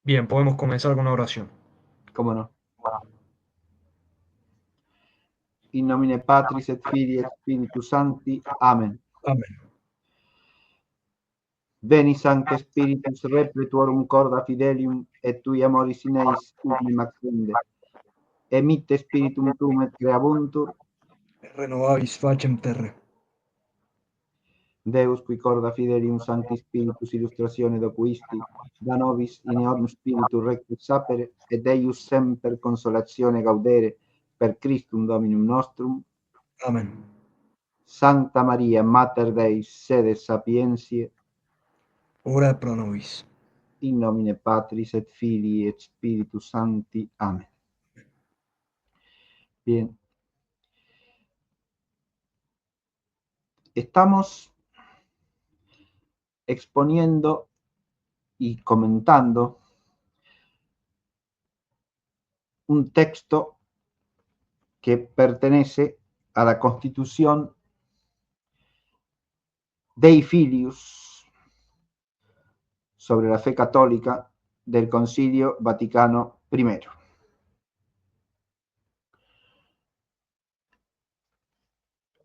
Bien, podemos comenzar con una oración. ¿Cómo no? In nomine Patris et Filii et Spiritus Sancti. Amen. Amén. Veni Sancte Spiritus repletuorum corda fidelium et tui amoris in eis ubium accende. Emitte spiritum tuum et creabuntur. Renovabis facem terre. Deus qui corda fidelium Sancti Spiritus illustratione docuisti, da nobis in eorm spiritu rectus sapere, et Eius semper consolatione gaudere per Christum Dominum nostrum. Amén. Sancta Maria, Mater Dei, sede sapientiae, Ora pro nobis. in nomine Patris et Filii et Spiritus Sancti. Amén. Bien. Estamos exponiendo y comentando un texto que pertenece a la Constitución Dei Filius sobre la fe católica del Concilio Vaticano I.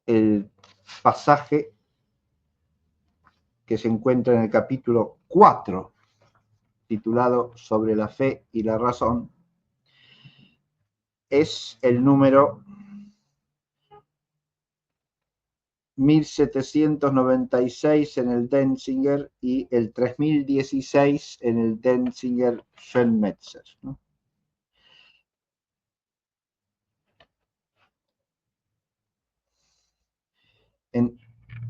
El pasaje que se encuentra en el capítulo 4, titulado Sobre la fe y la razón, es el número 1796 en el Denzinger y el 3016 en el Denzinger Schönmetzer, ¿no?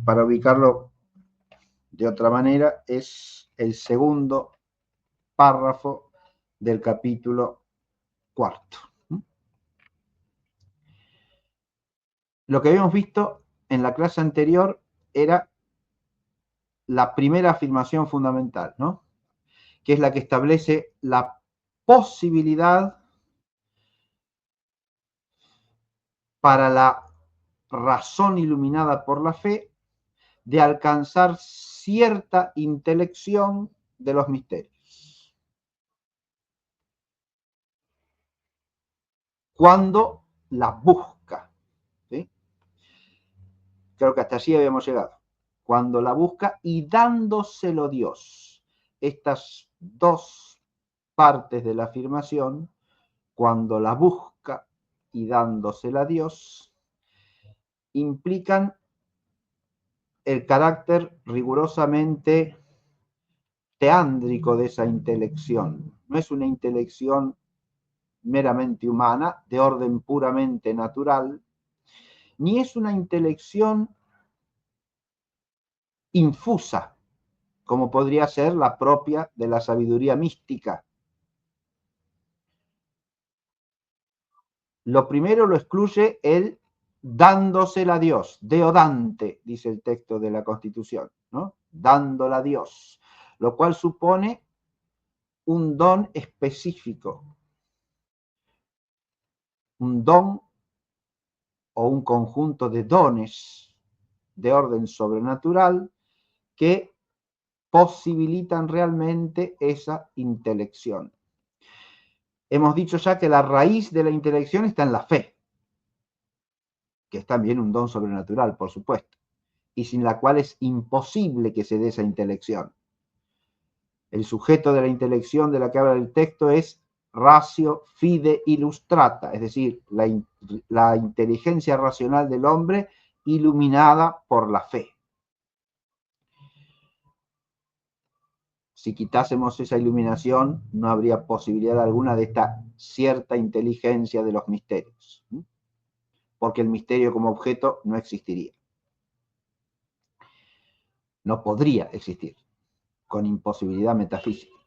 Para ubicarlo de otra manera, es el segundo párrafo del capítulo 4. Lo que habíamos visto en la clase anterior era la primera afirmación fundamental, ¿no? Que es la que establece la posibilidad para la razón iluminada por la fe de alcanzar cierta intelección de los misterios. Cuando la busca, ¿sí? Creo que hasta allí habíamos llegado. Cuando la busca y dándoselo Dios. Estas dos partes de la afirmación, cuando la busca y dándosela a Dios, implican el carácter rigurosamente teándrico de esa intelección. No es una intelección meramente humana, de orden puramente natural, ni es una intelección infusa, como podría ser la propia de la sabiduría mística. Lo primero lo excluye el dándosela a Dios, deodante, dice el texto de la Constitución, ¿no? Dándola a Dios, lo cual supone un don específico, un don o un conjunto de dones de orden sobrenatural que posibilitan realmente esa intelección. Hemos dicho ya que la raíz de la intelección está en la fe, que es también un don sobrenatural, por supuesto, y sin la cual es imposible que se dé esa intelección. El sujeto de la intelección de la que habla el texto es ratio fide illustrata, es decir, la inteligencia racional del hombre iluminada por la fe. Si quitásemos esa iluminación, no habría posibilidad alguna de esta cierta inteligencia de los misterios, porque el misterio como objeto no existiría. No podría existir, con imposibilidad metafísica.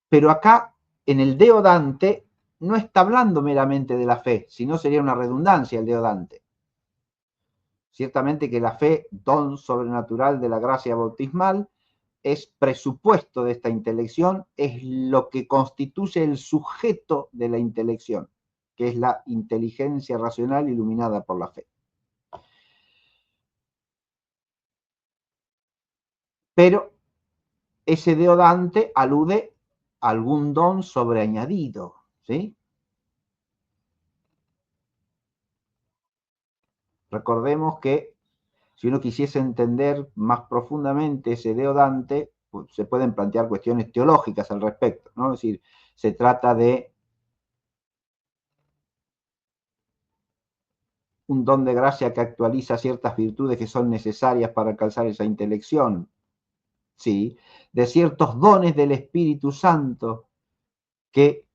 Pero acá, en el Deo Dante, no está hablando meramente de la fe, sino sería una redundancia el Deo Dante. Ciertamente que la fe, don sobrenatural de la gracia bautismal, es presupuesto de esta intelección, es lo que constituye el sujeto de la intelección, que es la inteligencia racional iluminada por la fe. Pero ese deodante alude a algún don sobreañadido, ¿sí? Recordemos que si uno quisiese entender más profundamente ese deodante, pues se pueden plantear cuestiones teológicas al respecto, ¿no? Es decir, se trata de un don de gracia que actualiza ciertas virtudes que son necesarias para alcanzar esa intelección, ¿sí? De ciertos dones del Espíritu Santo que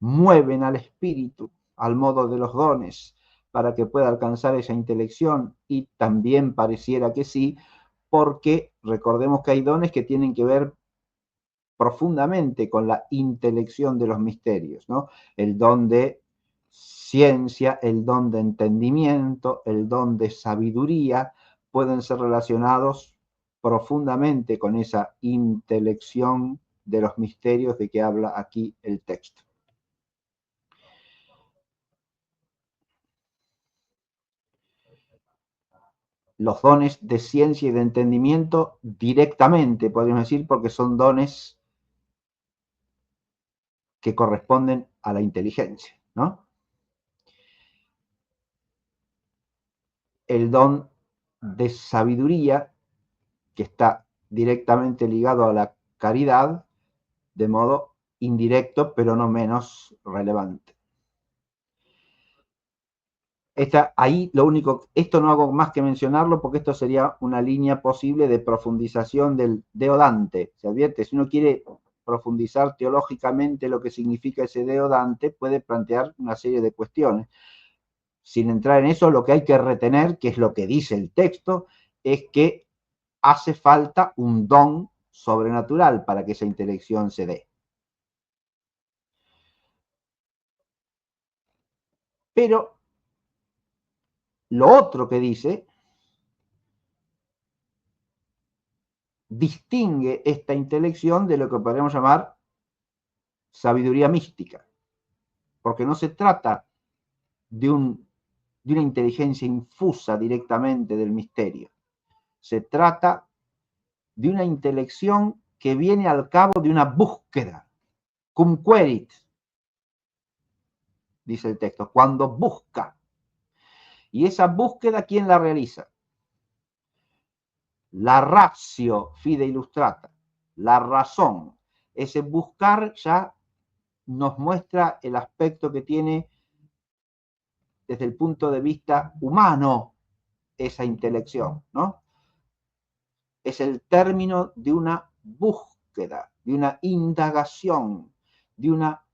mueven al Espíritu al modo de los dones para que pueda alcanzar esa intelección, y también pareciera que sí, porque recordemos que hay dones que tienen que ver profundamente con la intelección de los misterios, ¿no? El don de ciencia, el don de entendimiento, el don de sabiduría, pueden ser relacionados profundamente con esa intelección de los misterios de que habla aquí el texto. Los dones de ciencia y de entendimiento directamente, podríamos decir, porque son dones que corresponden a la inteligencia, ¿no? El don de sabiduría, que está directamente ligado a la caridad, de modo indirecto, pero no menos relevante. Ahí lo único, esto no hago más que mencionarlo porque esto sería una línea posible de profundización del deodante. Se advierte, si uno quiere profundizar teológicamente lo que significa ese deodante, puede plantear una serie de cuestiones. Sin entrar en eso, lo que hay que retener, que es lo que dice el texto, es que hace falta un don sobrenatural para que esa intelección se dé. Pero lo otro que dice distingue esta intelección de lo que podríamos llamar sabiduría mística, porque no se trata de una inteligencia infusa directamente del misterio, se trata de una intelección que viene al cabo de una búsqueda, cum querit, dice el texto, cuando busca. Y esa búsqueda, ¿quién la realiza? La ratio fide illustrata, la razón. Ese buscar ya nos muestra el aspecto que tiene desde el punto de vista humano esa intelección, ¿no? Es el término de una búsqueda, de una indagación, de una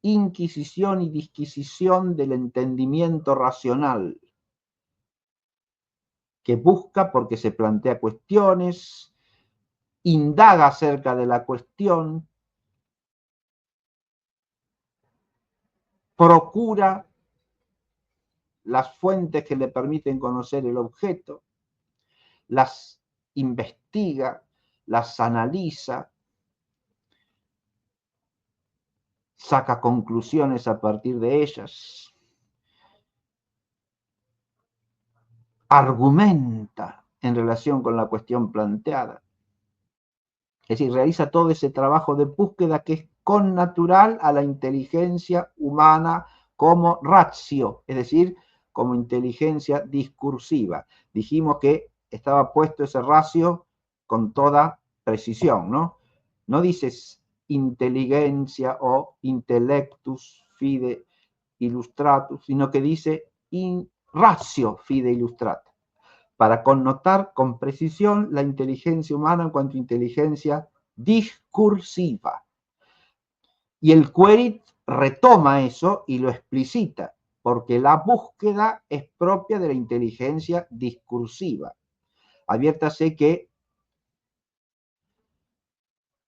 inquisición y disquisición del entendimiento racional, que busca porque se plantea cuestiones, indaga acerca de la cuestión, procura las fuentes que le permiten conocer el objeto, las investiga, las analiza, saca conclusiones a partir de ellas, argumenta en relación con la cuestión planteada. Es decir, realiza todo ese trabajo de búsqueda que es connatural a la inteligencia humana como ratio, es decir, como inteligencia discursiva. Dijimos que estaba puesto ese ratio con toda precisión, ¿no? No dices inteligencia o intellectus fide illustratus, sino que dice ratio fide illustrata, para connotar con precisión la inteligencia humana en cuanto a inteligencia discursiva. Y el querit retoma eso y lo explicita, porque la búsqueda es propia de la inteligencia discursiva. Adviértase que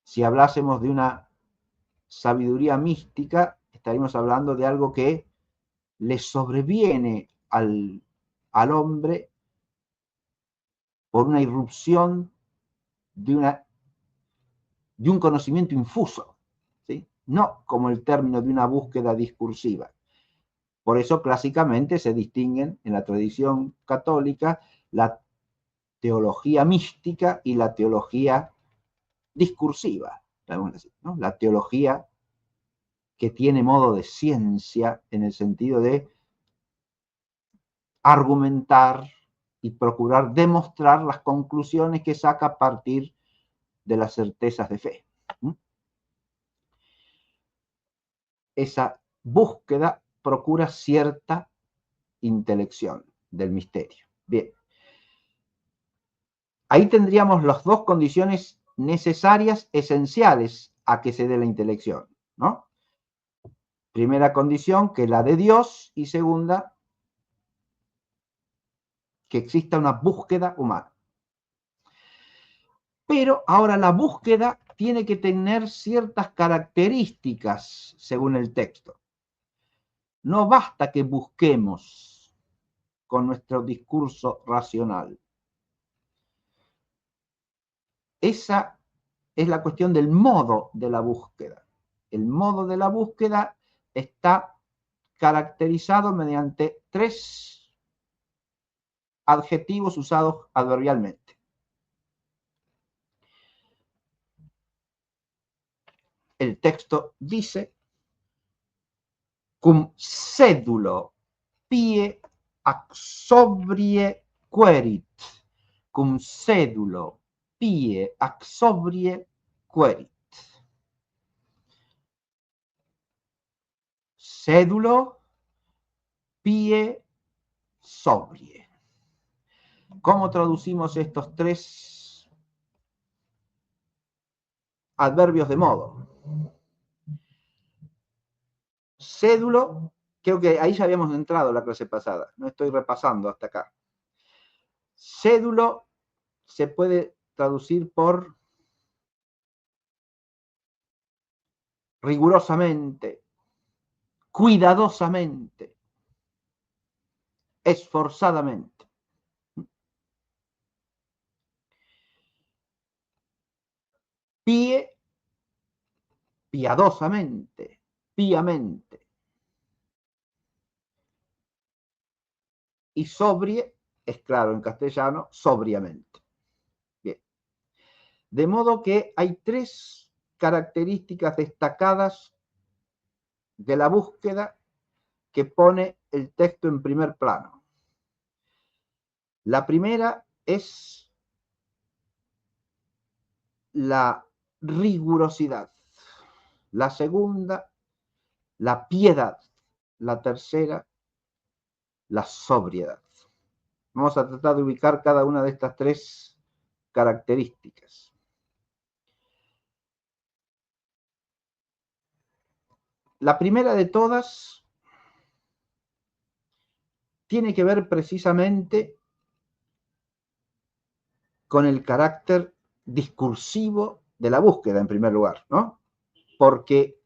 si hablásemos de una sabiduría mística, estaríamos hablando de algo que le sobreviene al hombre por una irrupción de un conocimiento infuso, ¿sí? No como el término de una búsqueda discursiva. Por eso clásicamente se distinguen en la tradición católica la teología mística y la teología discursiva, ¿no? La teología que tiene modo de ciencia en el sentido de argumentar y procurar demostrar las conclusiones que saca a partir de las certezas de fe. Esa búsqueda procura cierta intelección del misterio. Bien. Ahí tendríamos las dos condiciones necesarias, esenciales a que se dé la intelección, ¿no? Primera condición, que la de Dios, y segunda, que exista una búsqueda humana. Pero ahora la búsqueda tiene que tener ciertas características según el texto. No basta que busquemos con nuestro discurso racional. Esa es la cuestión del modo de la búsqueda. El modo de la búsqueda está caracterizado mediante 3 adjetivos usados adverbialmente. El texto dice: cum sedulo pie ac sobrie querit. Cum sedulo pie ac sobrie querit. Sédulo, pie, sobrie. ¿Cómo traducimos estos 3 adverbios de modo? Sédulo, creo que ahí ya habíamos entrado la clase pasada, no estoy repasando hasta acá. Sédulo se puede traducir por rigurosamente, cuidadosamente, esforzadamente. Pie, piadosamente, piamente. Y sobrie, es claro en castellano, sobriamente. Bien. De modo que hay 3 características destacadas de la búsqueda que pone el texto en primer plano. La primera es la rigurosidad. La segunda, la piedad. La tercera, la sobriedad. Vamos a tratar de ubicar cada una de estas 3 características. La primera de todas tiene que ver precisamente con el carácter discursivo de la búsqueda, en primer lugar, ¿no? Porque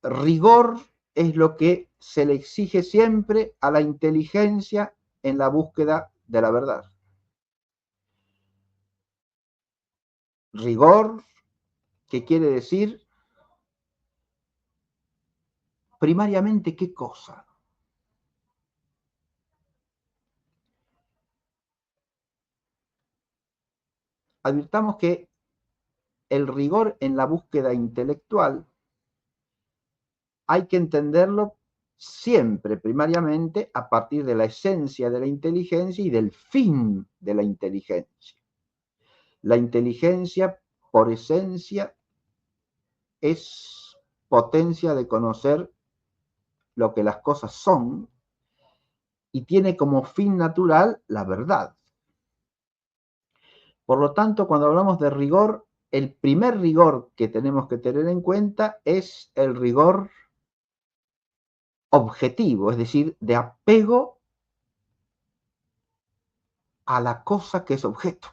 rigor es lo que se le exige siempre a la inteligencia en la búsqueda de la verdad. Rigor, que quiere decir primariamente qué cosa. Advirtamos que el rigor en la búsqueda intelectual hay que entenderlo siempre primariamente a partir de la esencia de la inteligencia y del fin de la inteligencia. La inteligencia, por esencia, es potencia de conocer lo que las cosas son y tiene como fin natural la verdad. Por lo tanto, cuando hablamos de rigor, el primer rigor que tenemos que tener en cuenta es el rigor objetivo, es decir, de apego a la cosa que es objeto.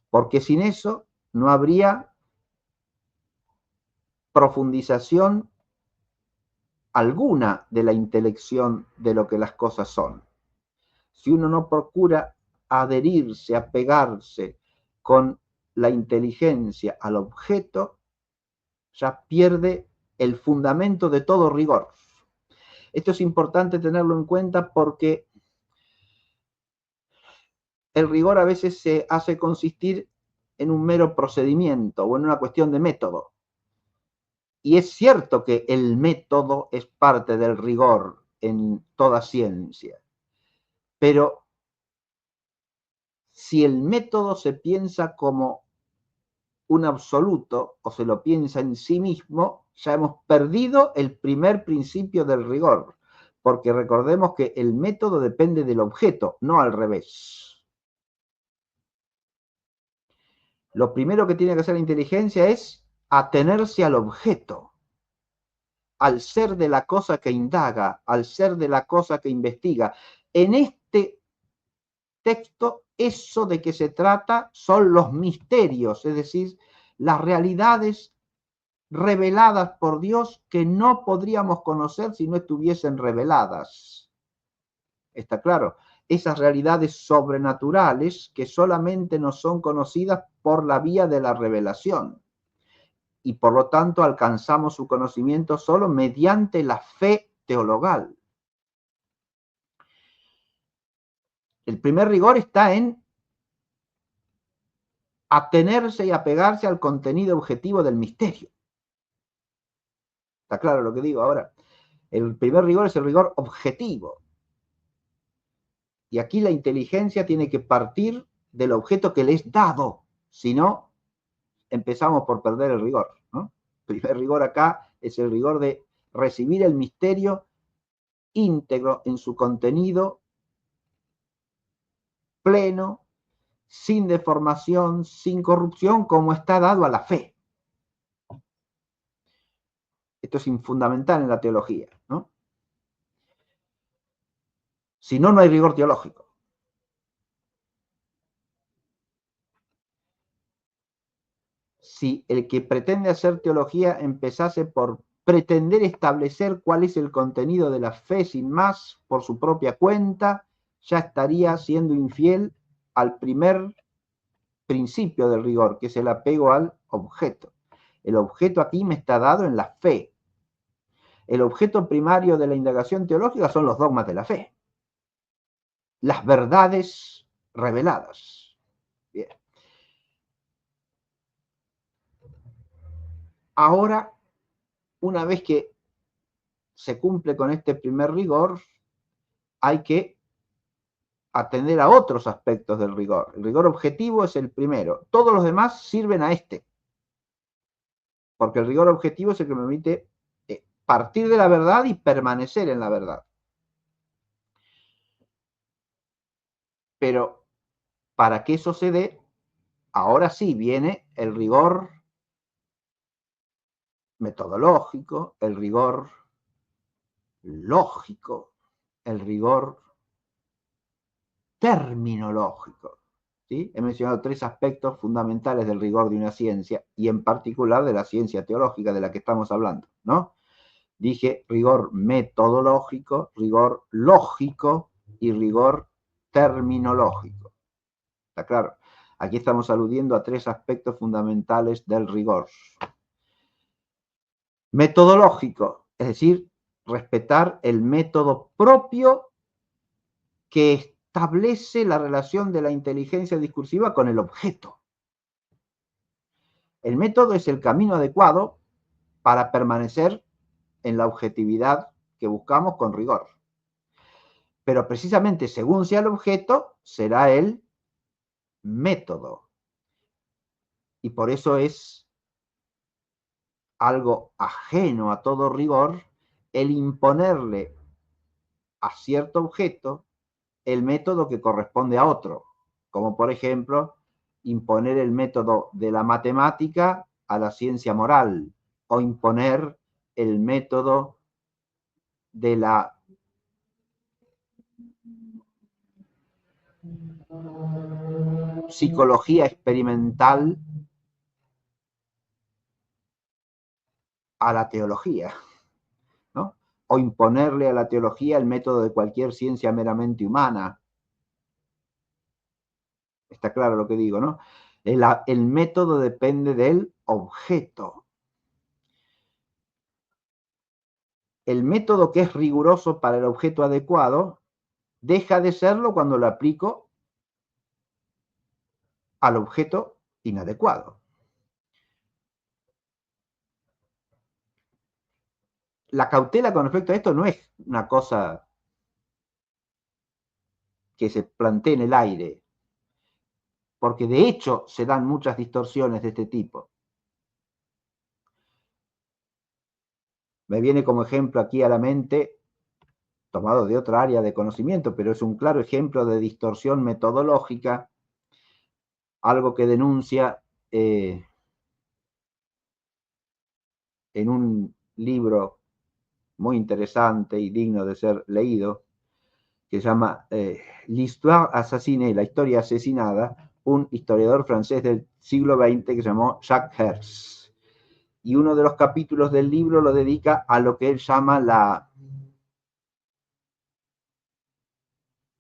Porque sin eso no habría profundización alguna de la intelección de lo que las cosas son. Si uno no procura adherirse, apegarse con la inteligencia al objeto, ya pierde el fundamento de todo rigor. Esto es importante tenerlo en cuenta porque el rigor a veces se hace consistir en un mero procedimiento o en una cuestión de método. Y es cierto que el método es parte del rigor en toda ciencia, pero si el método se piensa como un absoluto o se lo piensa en sí mismo, ya hemos perdido el primer principio del rigor, porque recordemos que el método depende del objeto, no al revés. Lo primero que tiene que hacer la inteligencia es atenerse al objeto, al ser de la cosa que indaga, al ser de la cosa que investiga. En este texto, eso de que se trata son los misterios, es decir, las realidades reveladas por Dios que no podríamos conocer si no estuviesen reveladas. ¿Está claro? Esas realidades sobrenaturales que solamente nos son conocidas por la vía de la revelación. Y por lo tanto alcanzamos su conocimiento solo mediante la fe teologal. El primer rigor está en atenerse y apegarse al contenido objetivo del misterio. ¿Está claro lo que digo ahora? El primer rigor es el rigor objetivo. Y aquí la inteligencia tiene que partir del objeto que le es dado. Si no, empezamos por perder el rigor, ¿no? El primer rigor acá es el rigor de recibir el misterio íntegro en su contenido pleno, sin deformación, sin corrupción, como está dado a la fe. Esto es fundamental en la teología, ¿no? Si no, no hay rigor teológico. Si el que pretende hacer teología empezase por pretender establecer cuál es el contenido de la fe sin más, por su propia cuenta, ya estaría siendo infiel al primer principio del rigor, que es el apego al objeto. El objeto aquí me está dado en la fe. El objeto primario de la indagación teológica son los dogmas de la fe, las verdades reveladas. Bien. Ahora, una vez que se cumple con este primer rigor, hay que atender a otros aspectos del rigor. El rigor objetivo es el primero. Todos los demás sirven a este. Porque el rigor objetivo es el que me permite partir de la verdad y permanecer en la verdad. Pero para que eso se dé, ahora sí viene el rigor metodológico, el rigor lógico, el rigor terminológico. ¿Sí? He mencionado tres aspectos fundamentales del rigor de una ciencia y en particular de la ciencia teológica de la que estamos hablando, ¿no? Dije rigor metodológico, rigor lógico y rigor terminológico. ¿Está claro? Aquí estamos aludiendo a tres aspectos fundamentales del rigor. Metodológico, es decir, respetar el método propio que establece la relación de la inteligencia discursiva con el objeto. El método es el camino adecuado para permanecer en la objetividad que buscamos con rigor. Pero precisamente según sea el objeto, será el método. Y por eso es algo ajeno a todo rigor el imponerle a cierto objeto el método que corresponde a otro, como por ejemplo imponer el método de la matemática a la ciencia moral o imponer el método de la psicología experimental a la teología, ¿no? O imponerle a la teología el método de cualquier ciencia meramente humana. Está claro lo que digo, ¿no? El método depende del objeto. El método que es riguroso para el objeto adecuado deja de serlo cuando lo aplico al objeto inadecuado. La cautela con respecto a esto no es una cosa que se plantee en el aire, porque de hecho se dan muchas distorsiones de este tipo. Me viene como ejemplo aquí a la mente, tomado de otra área de conocimiento, pero es un claro ejemplo de distorsión metodológica, algo que denuncia en un libro muy interesante y digno de ser leído, que se llama L'Histoire assassinée, la historia asesinada, un historiador francés del siglo XX que se llamó Jacques Hertz. Y uno de los capítulos del libro lo dedica a lo que él llama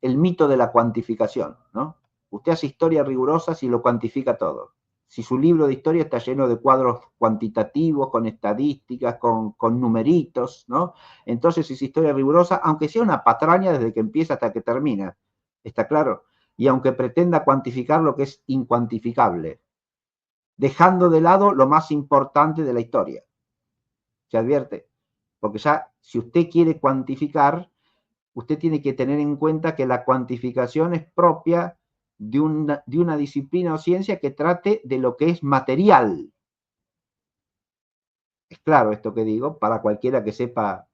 el mito de la cuantificación, ¿no? Usted hace historia rigurosa si lo cuantifica todo. Si su libro de historia está lleno de cuadros cuantitativos, con estadísticas, con numeritos, ¿no? Entonces es historia rigurosa, aunque sea una patraña desde que empieza hasta que termina. ¿Está claro? Y aunque pretenda cuantificar lo que es incuantificable, dejando de lado lo más importante de la historia. ¿Se advierte? Porque ya, si usted quiere cuantificar, usted tiene que tener en cuenta que la cuantificación es propia de una disciplina o ciencia que trate de lo que es material. Es claro esto que digo para cualquiera que sepa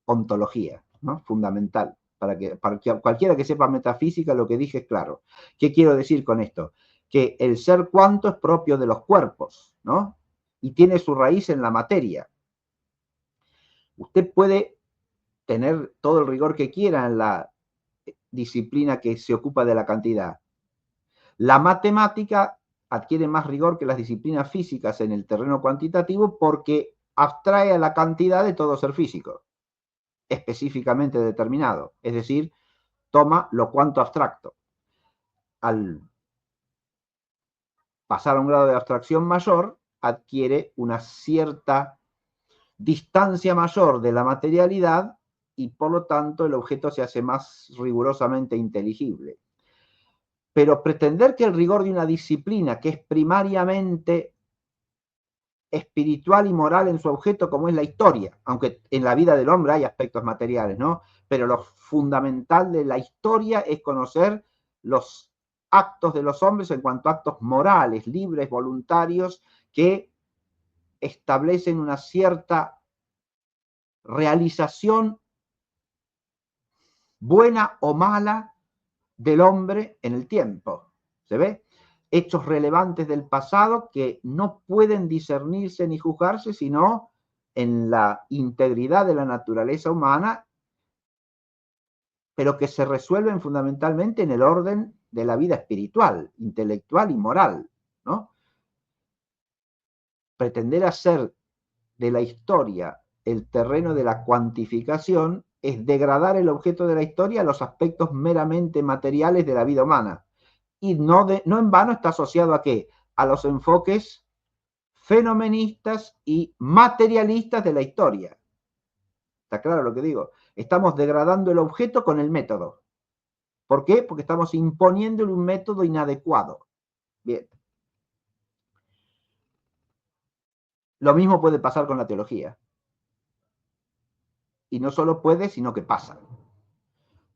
ontología, ¿no? Fundamental. Para que cualquiera que sepa metafísica, lo que dije es claro. ¿Qué quiero decir con esto? Que el ser cuanto es propio de los cuerpos, ¿no? Y tiene su raíz en la materia. Usted puede tener todo el rigor que quiera en la disciplina que se ocupa de la cantidad. La matemática adquiere más rigor que las disciplinas físicas en el terreno cuantitativo porque abstrae a la cantidad de todo ser físico, específicamente determinado, es decir, toma lo cuanto abstracto. Al pasar a un grado de abstracción mayor, adquiere una cierta distancia mayor de la materialidad y por lo tanto el objeto se hace más rigurosamente inteligible. Pero pretender que el rigor de una disciplina que es primariamente espiritual y moral en su objeto, como es la historia, aunque en la vida del hombre hay aspectos materiales, ¿no? Pero lo fundamental de la historia es conocer los actos de los hombres en cuanto a actos morales, libres, voluntarios, que establecen una cierta realización buena o mala del hombre en el tiempo. ¿Se ve? Hechos relevantes del pasado que no pueden discernirse ni juzgarse sino en la integridad de la naturaleza humana, pero que se resuelven fundamentalmente en el orden de la vida espiritual, intelectual y moral, ¿no? Pretender hacer de la historia el terreno de la cuantificación es degradar el objeto de la historia a los aspectos meramente materiales de la vida humana. Y no en vano está asociado a qué? A los enfoques fenomenistas y materialistas de la historia. ¿Está claro lo que digo? Estamos degradando el objeto con el método. ¿Por qué? Porque estamos imponiéndole un método inadecuado. Bien. Lo mismo puede pasar con la teología. Y no solo puede, sino que pasa.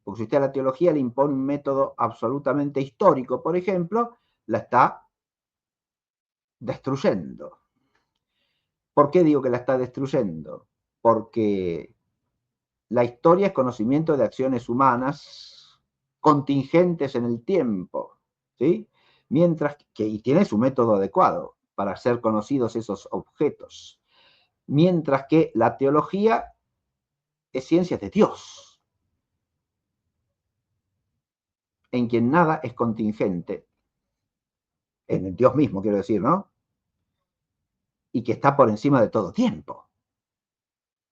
Porque si usted a la teología le impone un método absolutamente histórico, por ejemplo, la está destruyendo. ¿Por qué digo que la está destruyendo? Porque la historia es conocimiento de acciones humanas contingentes en el tiempo, ¿sí? Mientras que, y tiene su método adecuado para ser conocidos esos objetos. Mientras que la teología es ciencia de Dios, en quien nada es contingente, en el Dios mismo, quiero decir, ¿no? Y que está por encima de todo tiempo.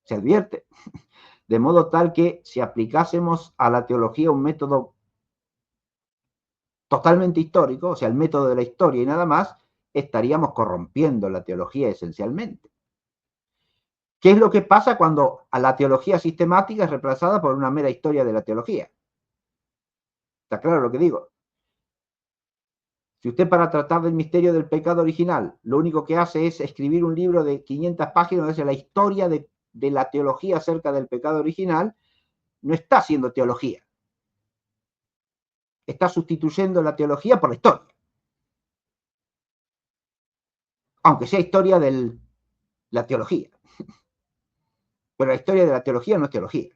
¿Se advierte? De modo tal que si aplicásemos a la teología un método totalmente histórico, o sea, el método de la historia y nada más, estaríamos corrompiendo la teología esencialmente. ¿Qué es lo que pasa cuando a la teología sistemática es reemplazada por una mera historia de la teología? ¿Está claro lo que digo? Si usted para tratar del misterio del pecado original, lo único que hace es escribir un libro de 500 páginas donde dice la historia de la teología acerca del pecado original, no está haciendo teología. Está sustituyendo la teología por la historia. Aunque sea historia de la teología. Pero la historia de la teología no es teología.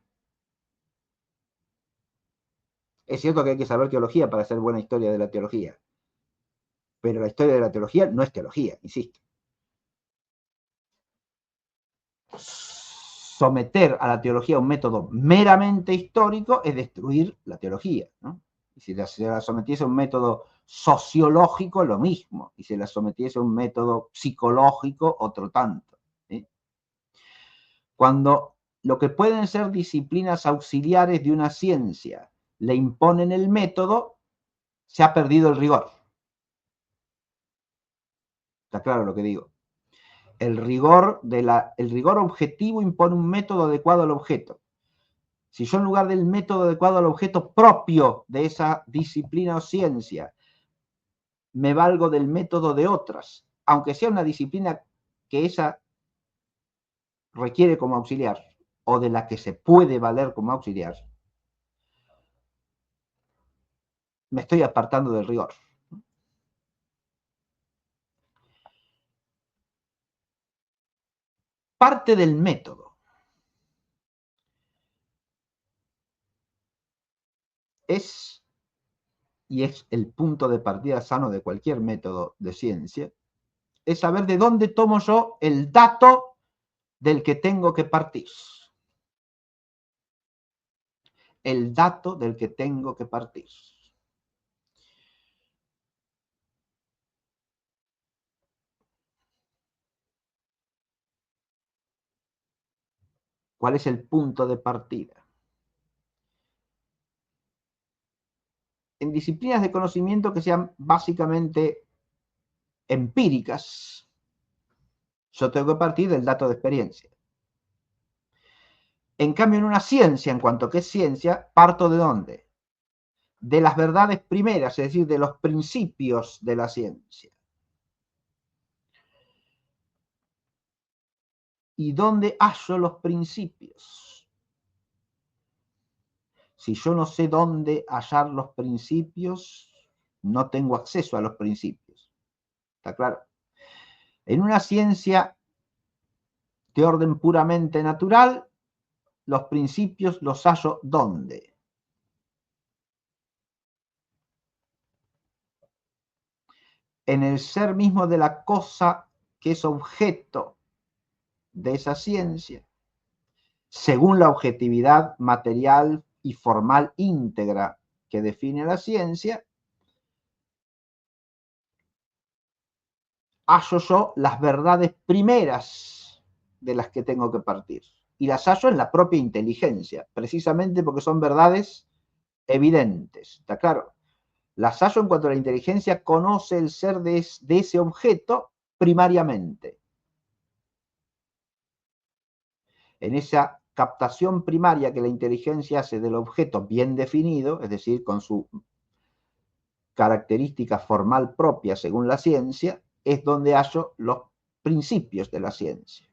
Es cierto que hay que saber teología para hacer buena historia de la teología. Pero la historia de la teología no es teología, insisto. Someter a la teología a un método meramente histórico es destruir la teología, ¿no? Y si se la sometiese a un método sociológico, lo mismo. Y si la sometiese a un método psicológico, otro tanto, ¿sí? Cuando lo que pueden ser disciplinas auxiliares de una ciencia le imponen el método, se ha perdido el rigor. ¿Está claro lo que digo? El rigor objetivo impone un método adecuado al objeto. Si yo en lugar del método adecuado al objeto propio de esa disciplina o ciencia, me valgo del método de otras, aunque sea una disciplina que esa requiere como auxiliar o de la que se puede valer como auxiliar, me estoy apartando del rigor. Parte del método es, y es el punto de partida sano de cualquier método de ciencia, es saber de dónde tomo yo el dato del que tengo que partir. El dato del que tengo que partir. ¿Cuál es el punto de partida? En disciplinas de conocimiento que sean básicamente empíricas, yo tengo que partir del dato de experiencia. En cambio, en una ciencia, en cuanto que es ciencia, parto ¿de dónde? De las verdades primeras, es decir, de los principios de la ciencia. ¿Y dónde hallo los principios? Si yo no sé dónde hallar los principios, no tengo acceso a los principios. ¿Está claro? En una ciencia de orden puramente natural, los principios los hallo ¿dónde? En el ser mismo de la cosa que es objeto de esa ciencia, según la objetividad material y formal íntegra que define la ciencia, hallo yo las verdades primeras de las que tengo que partir. Y las hallo en la propia inteligencia, precisamente porque son verdades evidentes. ¿Está claro? Las hallo en cuanto la inteligencia conoce el ser de ese objeto primariamente. En esa captación primaria que la inteligencia hace del objeto bien definido, es decir, con su característica formal propia según la ciencia, es donde hallo los principios de la ciencia.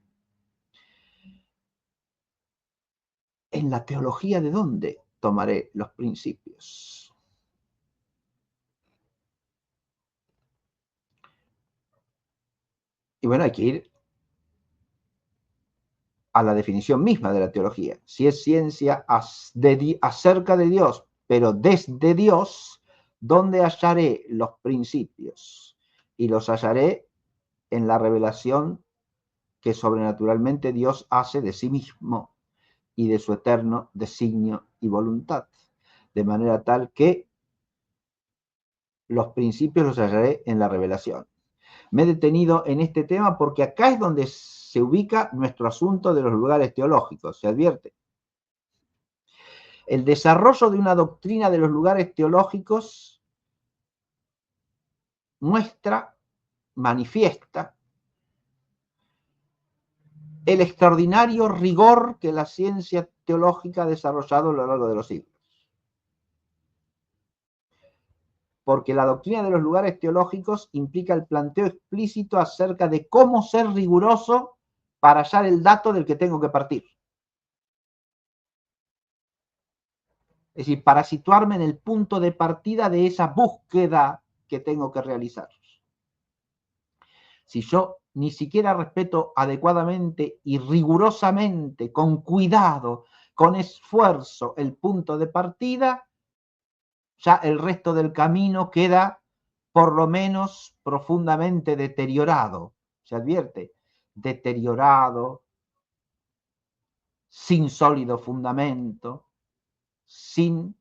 En la teología, ¿de dónde tomaré los principios? Y bueno, hay que ir a la definición misma de la teología. Si es ciencia acerca de Dios, pero desde Dios, ¿dónde hallaré los principios? Y los hallaré en la revelación que sobrenaturalmente Dios hace de sí mismo y de su eterno designio y voluntad. De manera tal que los principios los hallaré en la revelación. Me he detenido en este tema porque acá es donde se ubica nuestro asunto de los lugares teológicos, se advierte. El desarrollo de una doctrina de los lugares teológicos muestra, manifiesta el extraordinario rigor que la ciencia teológica ha desarrollado a lo largo de los siglos. porque la doctrina de los lugares teológicos implica el planteo explícito acerca de cómo ser riguroso para hallar el dato del que tengo que partir. Es decir, para situarme en el punto de partida de esa búsqueda que tengo que realizar. Si yo ni siquiera respeto adecuadamente y rigurosamente, con cuidado, con esfuerzo, el punto de partida, ya el resto del camino queda por lo menos profundamente deteriorado. Se advierte, deteriorado, sin sólido fundamento, sin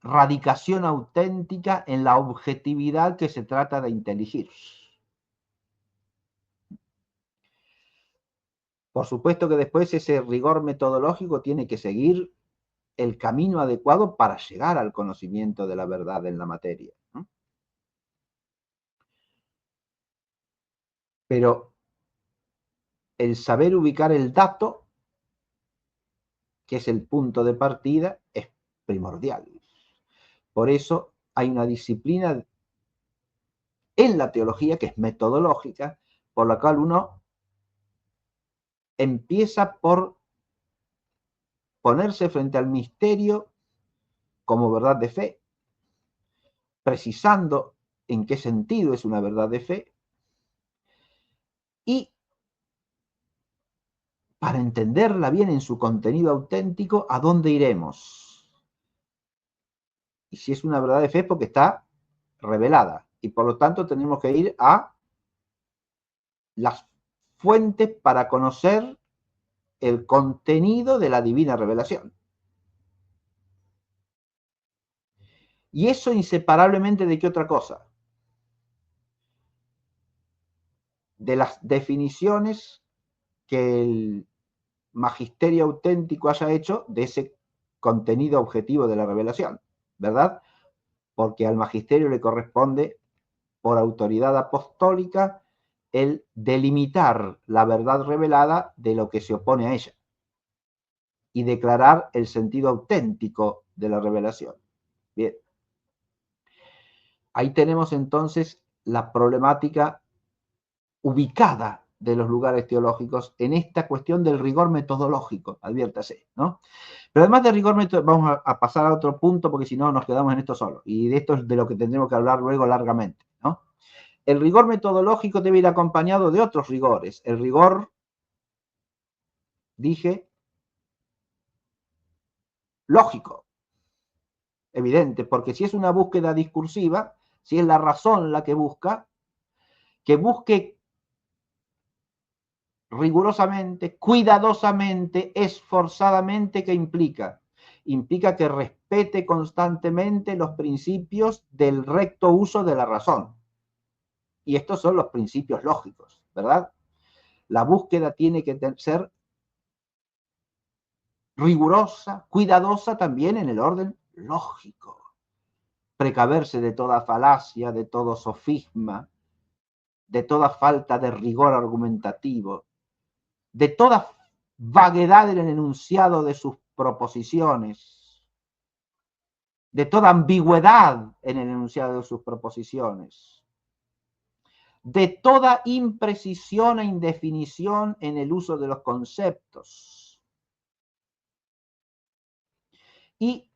radicación auténtica en la objetividad que se trata de inteligir. Por supuesto que después ese rigor metodológico tiene que seguir el camino adecuado para llegar al conocimiento de la verdad en la materia, ¿no? Pero el saber ubicar el dato, que es el punto de partida, es primordial. Por eso hay una disciplina en la teología que es metodológica, por la cual uno empieza por ponerse frente al misterio como verdad de fe, precisando en qué sentido es una verdad de fe, y para entenderla bien en su contenido auténtico, ¿a dónde iremos? Y si es una verdad de fe, porque está revelada, y por lo tanto tenemos que ir a las fuentes para conocer el contenido de la divina revelación. Y eso inseparablemente de qué otra cosa? De las definiciones que el magisterio auténtico haya hecho de ese contenido objetivo de la revelación, ¿verdad? Porque al magisterio le corresponde, por autoridad apostólica, el delimitar la verdad revelada de lo que se opone a ella y declarar el sentido auténtico de la revelación. Bien. Ahí tenemos entonces la problemática ubicada de los lugares teológicos en esta cuestión del rigor metodológico, adviértase, ¿no? Pero además de rigor metodológico, vamos a pasar a otro punto porque si no nos quedamos en esto solo, y de esto es de lo que tendremos que hablar luego largamente, ¿no? El rigor metodológico debe ir acompañado de otros rigores. El rigor, dije, lógico, evidente, porque si es una búsqueda discursiva, si es la razón la que busque rigurosamente, cuidadosamente, esforzadamente, ¿qué implica? Implica que respete constantemente los principios del recto uso de la razón. Y estos son los principios lógicos, ¿verdad? La búsqueda tiene que ser rigurosa, cuidadosa también en el orden lógico. Precaverse de toda falacia, de todo sofisma, de toda falta de rigor argumentativo, de toda vaguedad en el enunciado de sus proposiciones, de toda ambigüedad en el enunciado de sus proposiciones, de toda imprecisión e indefinición en el uso de los conceptos. Y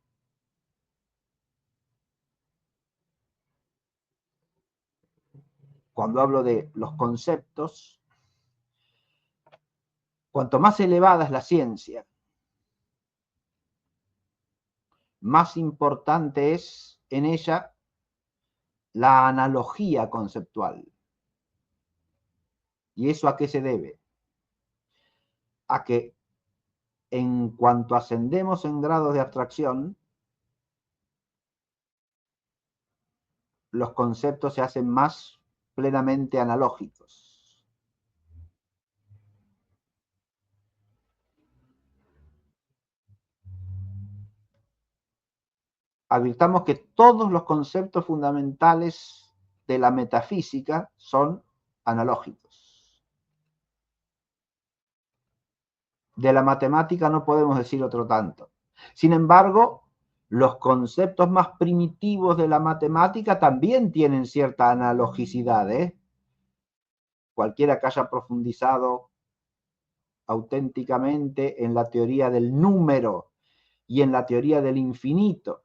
cuando hablo de los conceptos, cuanto más elevada es la ciencia, más importante es en ella la analogía conceptual. ¿Y eso a qué se debe? A que en cuanto ascendemos en grados de abstracción, los conceptos se hacen más plenamente analógicos. Advirtamos que todos los conceptos fundamentales de la metafísica son analógicos. De la matemática no podemos decir otro tanto. Sin embargo, Los conceptos más primitivos de la matemática también tienen cierta analogicidad, ¿eh? Cualquiera que haya profundizado auténticamente en la teoría del número y en la teoría del infinito,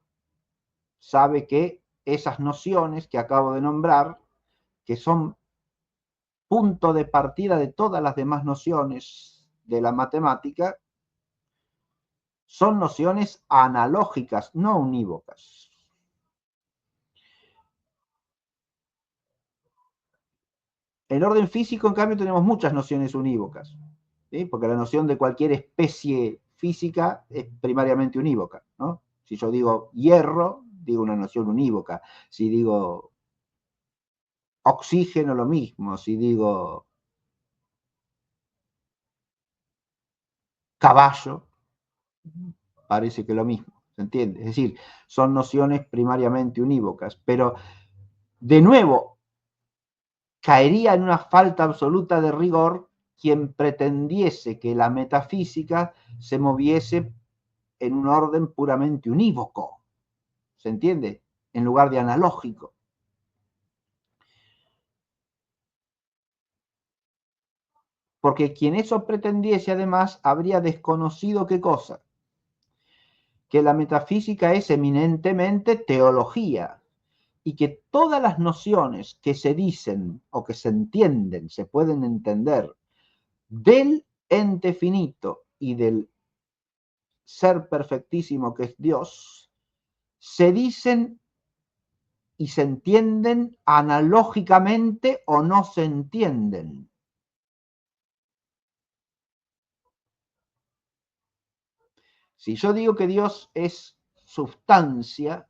sabe que esas nociones que acabo de nombrar, que son punto de partida de todas las demás nociones de la matemática, son nociones analógicas, no unívocas. En orden físico, en cambio, tenemos muchas nociones unívocas, ¿sí? Porque la noción de cualquier especie física es primariamente unívoca, ¿no? Si yo digo hierro, digo una noción unívoca. Si digo oxígeno, lo mismo. Si digo caballo, parece que lo mismo, ¿se entiende? Es decir, son nociones primariamente unívocas, pero de nuevo, caería en una falta absoluta de rigor quien pretendiese que la metafísica se moviese en un orden puramente unívoco, ¿se entiende? En lugar de analógico. Porque quien eso pretendiese además habría desconocido qué cosa, que la metafísica es eminentemente teología y que todas las nociones que se dicen o que se entienden, se pueden entender del ente finito y del ser perfectísimo que es Dios, se dicen y se entienden analógicamente o no se entienden. Si yo digo que Dios es sustancia,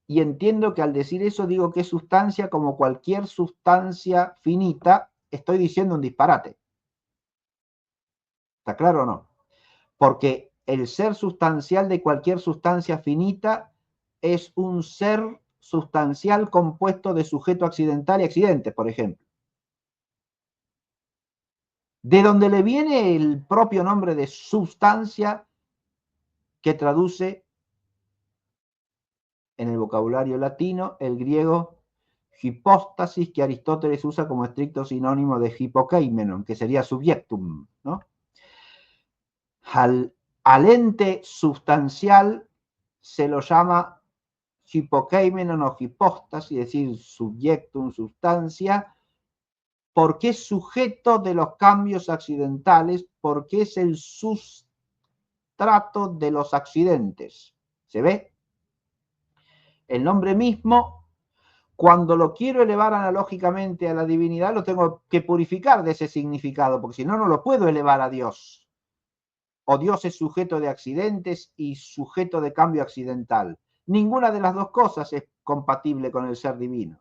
y entiendo que al decir eso digo que es sustancia como cualquier sustancia finita, estoy diciendo un disparate. ¿Está claro o no? Porque el ser sustancial de cualquier sustancia finita es un ser sustancial compuesto de sujeto accidental y accidente, por ejemplo. De donde le viene el propio nombre de sustancia que traduce en el vocabulario latino el griego hipóstasis, que Aristóteles usa como estricto sinónimo de hipokeimenon, que sería subjectum, ¿no? Al ente sustancial se lo llama hipokeimenon o hipóstasis, es decir, subjectum, sustancia, porque es sujeto de los cambios accidentales, porque es el sustrato de los accidentes. ¿Se ve? El nombre mismo, cuando lo quiero elevar analógicamente a la divinidad, lo tengo que purificar de ese significado, porque si no, no lo puedo elevar a Dios. O Dios es sujeto de accidentes y sujeto de cambio accidental. Ninguna de las dos cosas es compatible con el ser divino.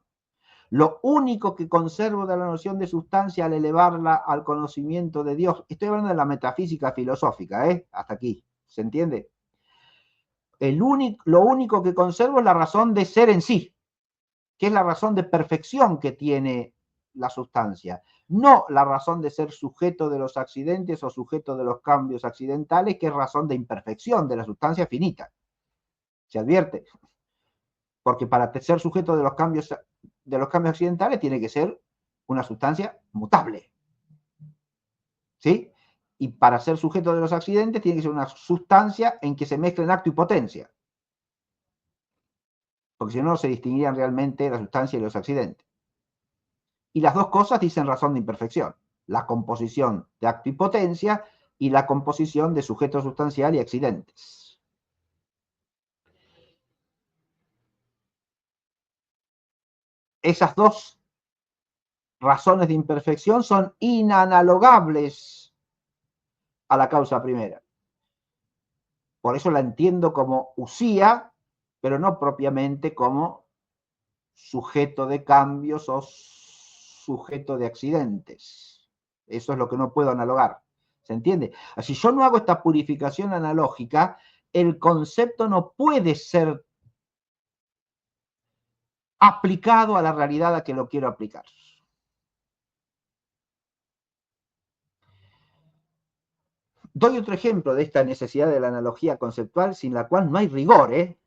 Lo único que conservo de la noción de sustancia al elevarla al conocimiento de Dios, estoy hablando de la metafísica filosófica, hasta aquí, ¿se entiende? Lo único que conservo es la razón de ser en sí, que es la razón de perfección que tiene la sustancia, no la razón de ser sujeto de los accidentes o sujeto de los cambios accidentales, que es razón de imperfección de la sustancia finita. ¿Se advierte? Porque para ser sujeto de los cambios accidentales tiene que ser una sustancia mutable. ¿Sí? Y para ser sujeto de los accidentes tiene que ser una sustancia en que se mezclen acto y potencia. Porque si no, no se distinguirían realmente la sustancia y los accidentes. Y las dos cosas dicen razón de imperfección. La composición de acto y potencia y la composición de sujeto sustancial y accidentes. Esas dos razones de imperfección son inanalogables a la causa primera. Por eso la entiendo como usía, pero no propiamente como sujeto de cambios o sujeto de accidentes. Eso es lo que no puedo analogar. ¿Se entiende? Si yo no hago esta purificación analógica, el concepto no puede ser aplicado a la realidad a que lo quiero aplicar. Doy otro ejemplo de esta necesidad de la analogía conceptual sin la cual no hay rigor, ¿eh?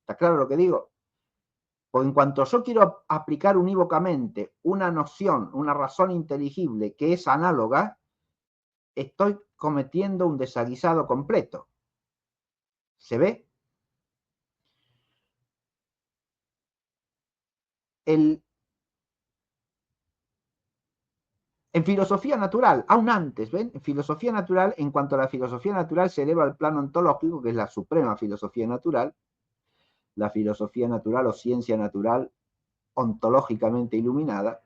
¿Está claro lo que digo? Porque en cuanto yo quiero aplicar unívocamente una noción, una razón inteligible que es análoga, estoy cometiendo un desaguisado completo. ¿Se ve? En filosofía natural, aún antes, ¿ven? En filosofía natural, en cuanto a la filosofía natural se eleva al plano ontológico, que es la suprema filosofía natural, la filosofía natural o ciencia natural ontológicamente iluminada,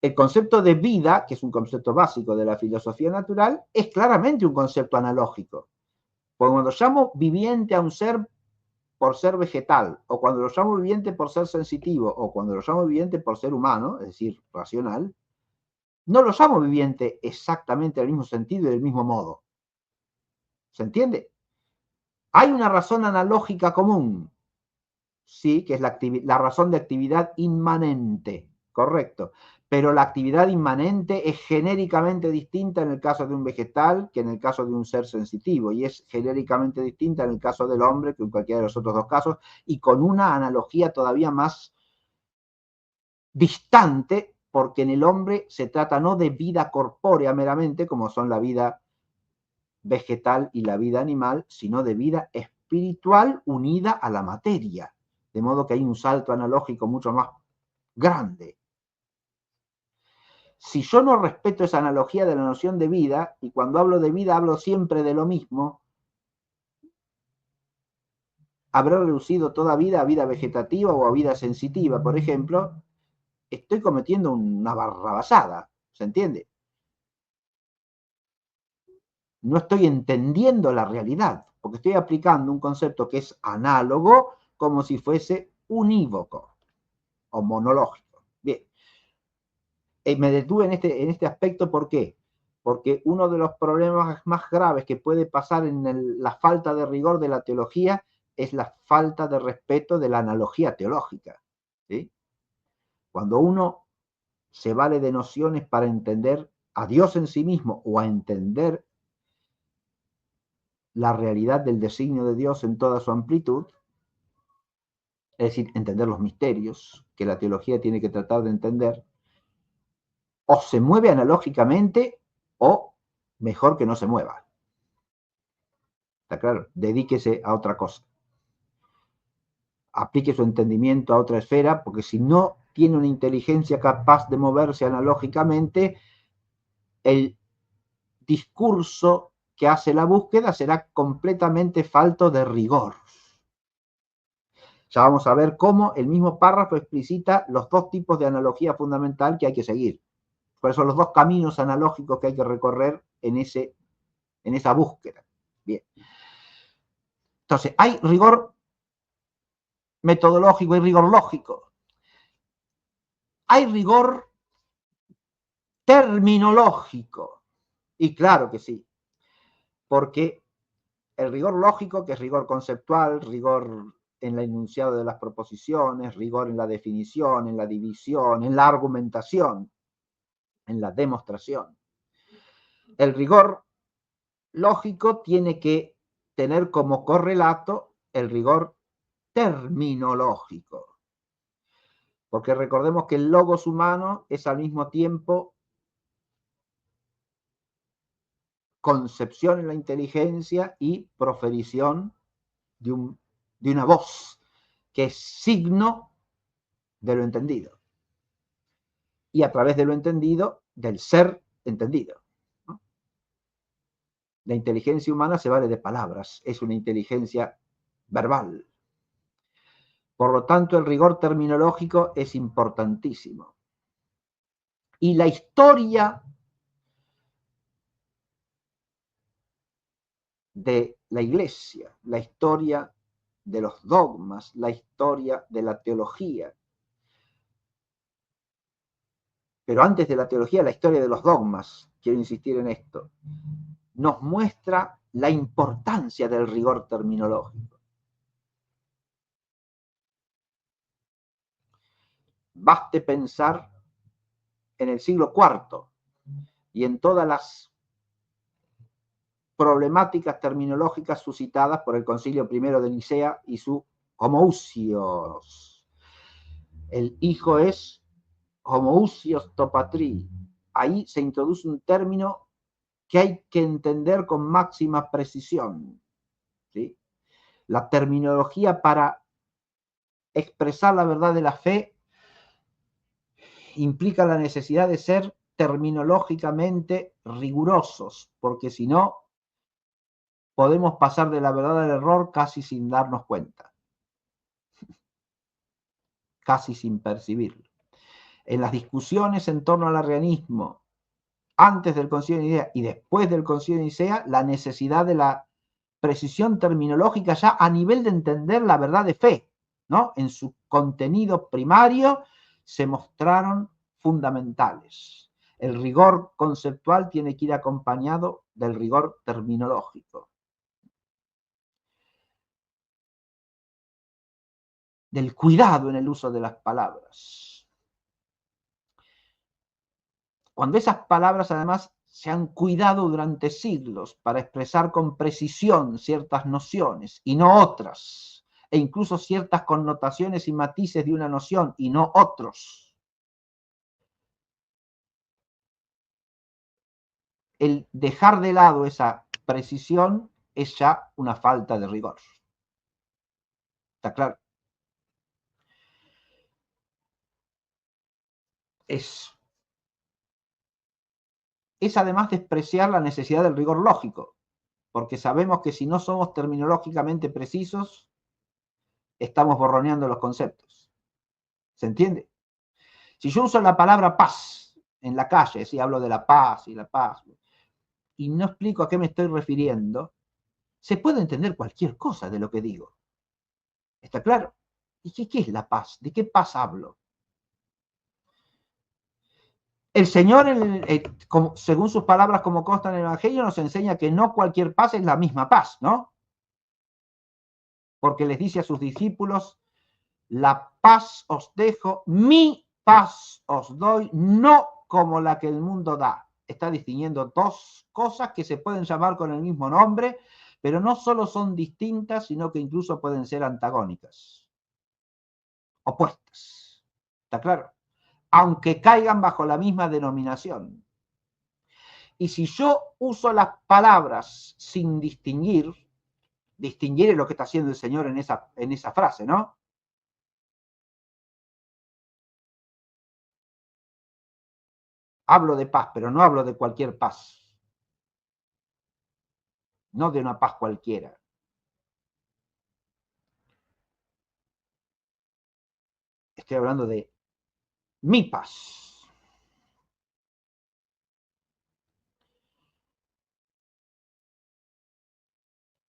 el concepto de vida, que es un concepto básico de la filosofía natural, es claramente un concepto analógico. Porque cuando llamo viviente a un ser por ser vegetal, o cuando lo llamo viviente por ser sensitivo, o cuando lo llamo viviente por ser humano, es decir, racional, no lo llamo viviente exactamente en el mismo sentido y del mismo modo. ¿Se entiende? Hay una razón analógica común, sí, que es la razón de actividad inmanente, correcto. Pero la actividad inmanente es genéricamente distinta en el caso de un vegetal que en el caso de un ser sensitivo, y es genéricamente distinta en el caso del hombre que en cualquiera de los otros dos casos, y con una analogía todavía más distante, porque en el hombre se trata no de vida corpórea meramente, como son la vida vegetal y la vida animal, sino de vida espiritual unida a la materia. De modo que hay un salto analógico mucho más grande. Si yo no respeto esa analogía de la noción de vida, y cuando hablo de vida hablo siempre de lo mismo, habré reducido toda vida a vida vegetativa o a vida sensitiva, por ejemplo, estoy cometiendo una barrabasada, ¿se entiende? No estoy entendiendo la realidad, porque estoy aplicando un concepto que es análogo como si fuese unívoco o monológico. Bien, me detuve en este aspecto, ¿por qué? Porque uno de los problemas más graves que puede pasar en la falta de rigor de la teología es la falta de respeto de la analogía teológica, ¿sí? Cuando uno se vale de nociones para entender a Dios en sí mismo o a entender la realidad del designio de Dios en toda su amplitud, es decir, entender los misterios que la teología tiene que tratar de entender, o se mueve analógicamente o mejor que no se mueva. ¿Está claro? Dedíquese a otra cosa. Aplique su entendimiento a otra esfera, porque si no tiene una inteligencia capaz de moverse analógicamente, el discurso que hace la búsqueda será completamente falto de rigor. Ya vamos a ver cómo el mismo párrafo explicita los dos tipos de analogía fundamental que hay que seguir. Cuáles son los dos caminos analógicos que hay que recorrer en esa búsqueda. Bien. Entonces, hay rigor metodológico y rigor lógico. Hay rigor terminológico. Y claro que sí. Porque el rigor lógico, que es rigor conceptual, rigor en el enunciado de las proposiciones, rigor en la definición, en la división, en la argumentación, en la demostración. El rigor lógico tiene que tener como correlato el rigor terminológico. Porque recordemos que el logos humano es al mismo tiempo concepción en la inteligencia y proferición de una voz, que es signo de lo entendido. Y a través de lo entendido, del ser entendido. ¿No? La inteligencia humana se vale de palabras, es una inteligencia verbal. Por lo tanto, el rigor terminológico es importantísimo. Y la historia de la Iglesia, la historia de los dogmas, la historia de la teología. Pero antes de la teología, la historia de los dogmas, quiero insistir en esto, nos muestra la importancia del rigor terminológico. Baste pensar en el siglo IV y en todas las problemáticas terminológicas suscitadas por el Concilio I de Nicea y su homoousios. El hijo es homoousios to patri. Ahí se introduce un término que hay que entender con máxima precisión, ¿sí? La terminología para expresar la verdad de la fe implica la necesidad de ser terminológicamente rigurosos, porque si no, podemos pasar de la verdad al error casi sin darnos cuenta, casi sin percibirlo. En las discusiones en torno al arrianismo, antes del Concilio de Nicea y después del Concilio de Nicea, la necesidad de la precisión terminológica ya a nivel de entender la verdad de fe, ¿no? En su contenido primario se mostraron fundamentales. El rigor conceptual tiene que ir acompañado del rigor terminológico, del cuidado en el uso de las palabras. Cuando esas palabras además se han cuidado durante siglos para expresar con precisión ciertas nociones y no otras, e incluso ciertas connotaciones y matices de una noción y no otros, el dejar de lado esa precisión es ya una falta de rigor. ¿Está claro? Es además despreciar la necesidad del rigor lógico, porque sabemos que si no somos terminológicamente precisos, estamos borroneando los conceptos. ¿Se entiende? Si yo uso la palabra paz en la calle, si hablo de la paz, y no explico a qué me estoy refiriendo, se puede entender cualquier cosa de lo que digo. ¿Está claro? ¿Y qué es la paz? ¿De qué paz hablo? El Señor, según sus palabras como consta en el Evangelio, nos enseña que no cualquier paz es la misma paz, ¿no? Porque les dice a sus discípulos, la paz os dejo, mi paz os doy, no como la que el mundo da. Está distinguiendo dos cosas que se pueden llamar con el mismo nombre, pero no solo son distintas, sino que incluso pueden ser antagónicas, opuestas. ¿Está claro? Aunque caigan bajo la misma denominación. Y si yo uso las palabras sin distinguir, distinguir es lo que está haciendo el Señor en esa frase, ¿no? Hablo de paz, pero no hablo de cualquier paz. No de una paz cualquiera. Estoy hablando de mi paz.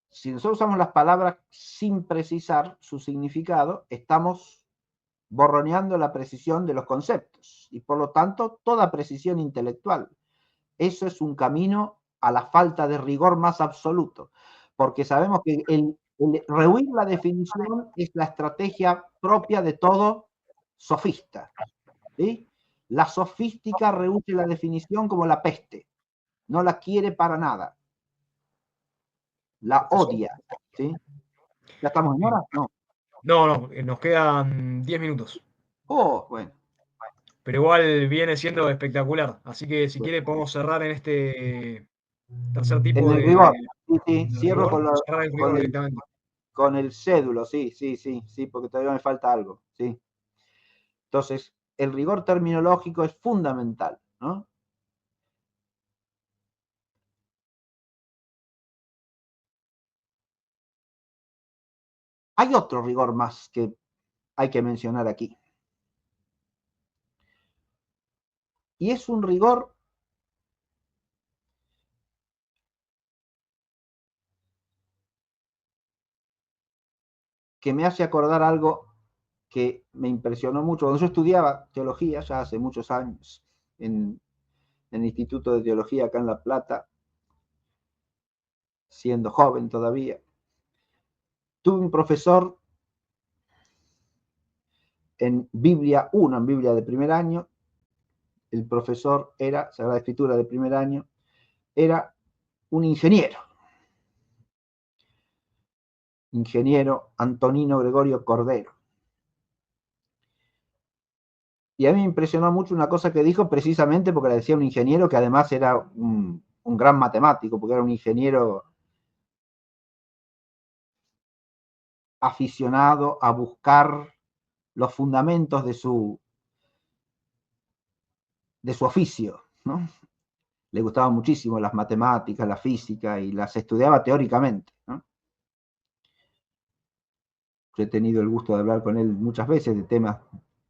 Si nosotros usamos las palabras sin precisar su significado, estamos borroneando la precisión de los conceptos y por lo tanto toda precisión intelectual. Eso es un camino a la falta de rigor más absoluto, porque sabemos que el rehuir la definición es la estrategia propia de todo sofista, ¿sí? La sofística rehúye la definición como la peste, no la quiere para nada, la odia, ¿sí? ¿Ya estamos en hora? No. No, nos quedan 10 minutos. Oh, bueno. Pero igual viene siendo espectacular. Así que si quiere podemos cerrar en este tercer En tipo el rigor, sí, de cierro rigor, cerrar el rigor directamente. con el cédulo, sí, porque todavía me falta algo, sí. Entonces, el rigor terminológico es fundamental, ¿no? Hay otro rigor más que hay que mencionar aquí. Y es un rigor que me hace acordar algo que me impresionó mucho. Cuando yo estudiaba teología, ya hace muchos años, en el Instituto de Teología acá en La Plata, siendo joven todavía, tuve un profesor en Biblia 1, en Biblia de primer año. El profesor era, Sagrada Escritura de primer año, era un ingeniero, ingeniero Antonino Gregorio Cordero. Y a mí me impresionó mucho una cosa que dijo, precisamente porque la decía un ingeniero que además era un gran matemático, porque era un ingeniero aficionado a buscar los fundamentos de su oficio, ¿no? Le gustaban muchísimo las matemáticas, la física, y las estudiaba teóricamente, ¿no? Yo he tenido el gusto de hablar con él muchas veces de temas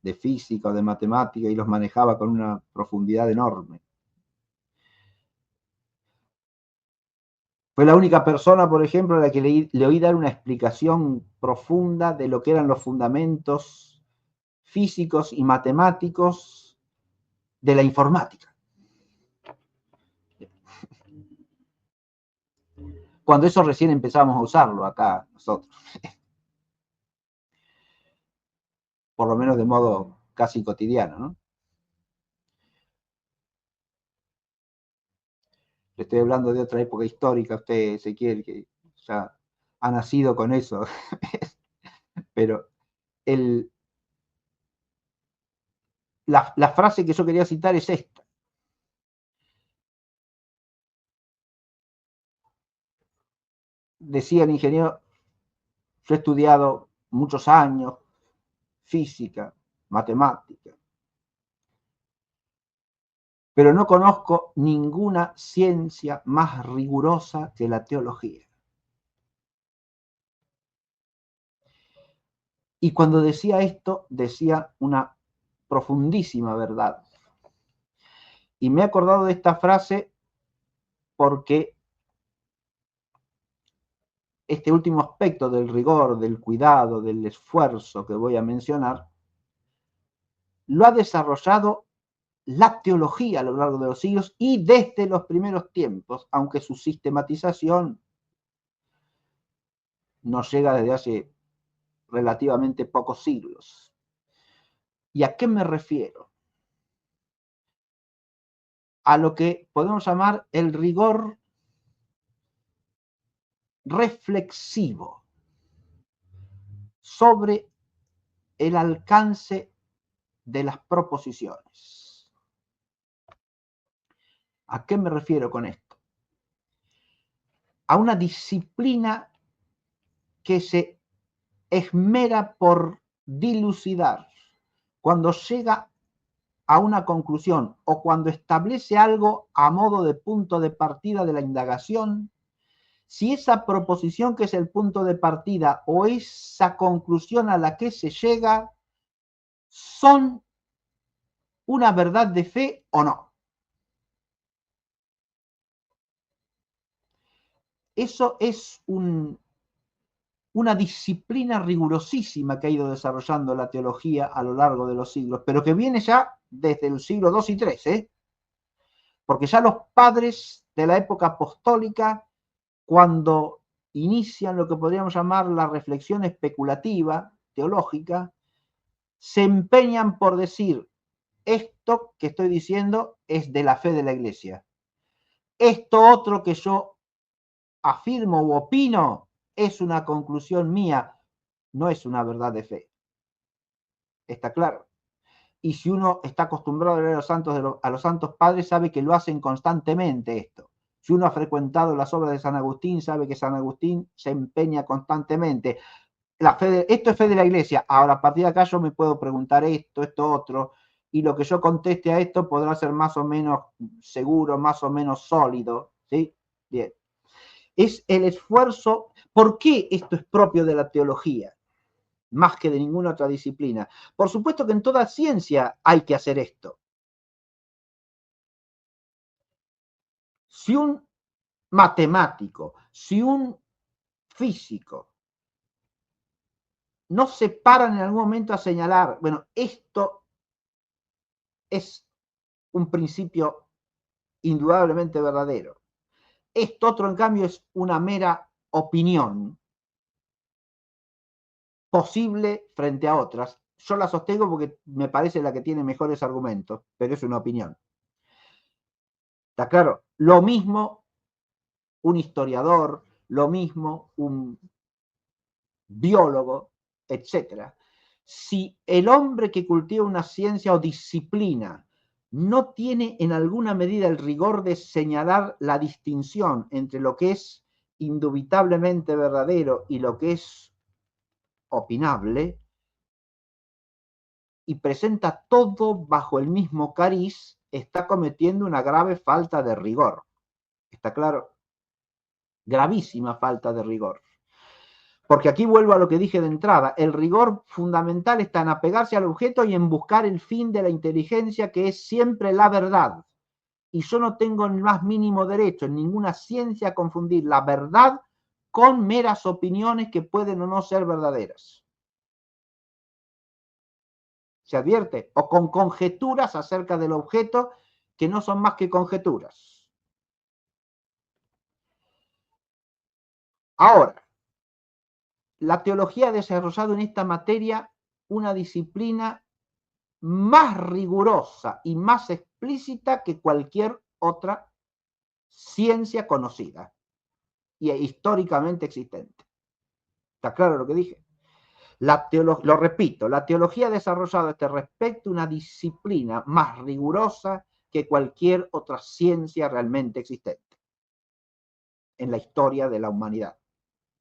de física o de matemática y los manejaba con una profundidad enorme. Fue la única persona, por ejemplo, a la que le oí dar una explicación profunda de lo que eran los fundamentos físicos y matemáticos de la informática. Cuando eso recién empezamos a usarlo acá nosotros. Por lo menos de modo casi cotidiano, ¿no? Le estoy hablando de otra época histórica, usted, Ezequiel, que ya ha nacido con eso. Pero la frase que yo quería citar es esta. Decía el ingeniero, yo he estudiado muchos años física, matemática, pero no conozco ninguna ciencia más rigurosa que la teología. Y cuando decía esto, decía una profundísima verdad. Y me he acordado de esta frase porque este último aspecto del rigor, del cuidado, del esfuerzo que voy a mencionar, lo ha desarrollado la teología a lo largo de los siglos y desde los primeros tiempos, aunque su sistematización nos llega desde hace relativamente pocos siglos. ¿Y a qué me refiero? A lo que podemos llamar el rigor reflexivo sobre el alcance de las proposiciones. ¿A qué me refiero con esto? A una disciplina que se esmera por dilucidar cuando llega a una conclusión o cuando establece algo a modo de punto de partida de la indagación, si esa proposición que es el punto de partida o esa conclusión a la que se llega son una verdad de fe o no. Eso es una disciplina rigurosísima que ha ido desarrollando la teología a lo largo de los siglos, pero que viene ya desde el siglo II y III, porque ya los padres de la época apostólica, cuando inician lo que podríamos llamar la reflexión especulativa teológica, se empeñan por decir, esto que estoy diciendo es de la fe de la Iglesia. Esto otro que yo afirmo u opino es una conclusión mía, no es una verdad de fe. Está claro. Y si uno está acostumbrado a leer a los santos padres, sabe que lo hacen constantemente esto. Si uno ha frecuentado las obras de San Agustín, sabe que San Agustín se empeña constantemente. Esto es fe de la Iglesia. Ahora, a partir de acá yo me puedo preguntar esto otro, y lo que yo conteste a esto podrá ser más o menos seguro, más o menos sólido. ¿Sí? Bien. Es el esfuerzo. ¿Por qué esto es propio de la teología? Más que de ninguna otra disciplina. Por supuesto que en toda ciencia hay que hacer esto. Si un matemático, si un físico no se paran en algún momento a señalar, bueno, esto es un principio indudablemente verdadero, esto otro en cambio es una mera opinión posible frente a otras, yo la sostengo porque me parece la que tiene mejores argumentos, pero es una opinión. Está claro, lo mismo un historiador, lo mismo un biólogo, etc. Si el hombre que cultiva una ciencia o disciplina no tiene en alguna medida el rigor de señalar la distinción entre lo que es indubitablemente verdadero y lo que es opinable, y presenta todo bajo el mismo cariz, está cometiendo una grave falta de rigor. ¿Está claro? Gravísima falta de rigor. Porque aquí vuelvo a lo que dije de entrada, el rigor fundamental está en apegarse al objeto y en buscar el fin de la inteligencia, que es siempre la verdad. Y yo no tengo el más mínimo derecho en ninguna ciencia a confundir la verdad con meras opiniones que pueden o no ser verdaderas. ¿Se advierte? O con conjeturas acerca del objeto que no son más que conjeturas. Ahora, la teología ha desarrollado en esta materia una disciplina más rigurosa y más explícita que cualquier otra ciencia conocida y históricamente existente. ¿Está claro lo que dije? Lo repito, la teología ha desarrollado a este respecto una disciplina más rigurosa que cualquier otra ciencia realmente existente en la historia de la humanidad,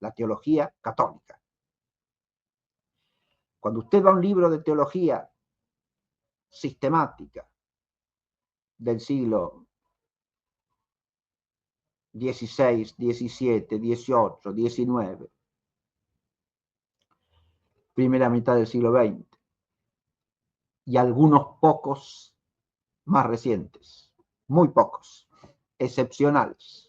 la teología católica. Cuando usted va a un libro de teología sistemática del siglo XVI, XVII, XVIII, XIX, primera mitad del siglo XX, y algunos pocos más recientes, muy pocos, excepcionales.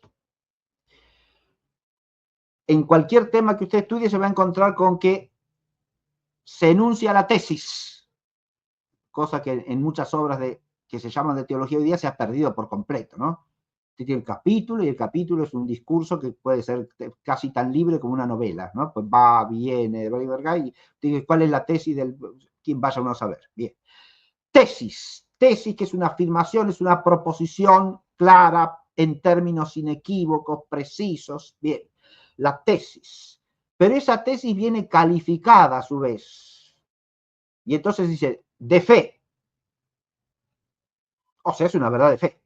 En cualquier tema que usted estudie se va a encontrar con que se enuncia la tesis, cosa que en muchas obras que se llaman de teología hoy día se ha perdido por completo, ¿no? Usted tiene el capítulo, y el capítulo es un discurso que puede ser casi tan libre como una novela, ¿no? Pues va, viene, y dice, ¿cuál es la tesis del quien vaya uno a saber? Bien. Tesis, que es una afirmación, es una proposición clara, en términos inequívocos, precisos, bien, la tesis. Pero esa tesis viene calificada a su vez. Y entonces dice, de fe. O sea, es una verdad de fe.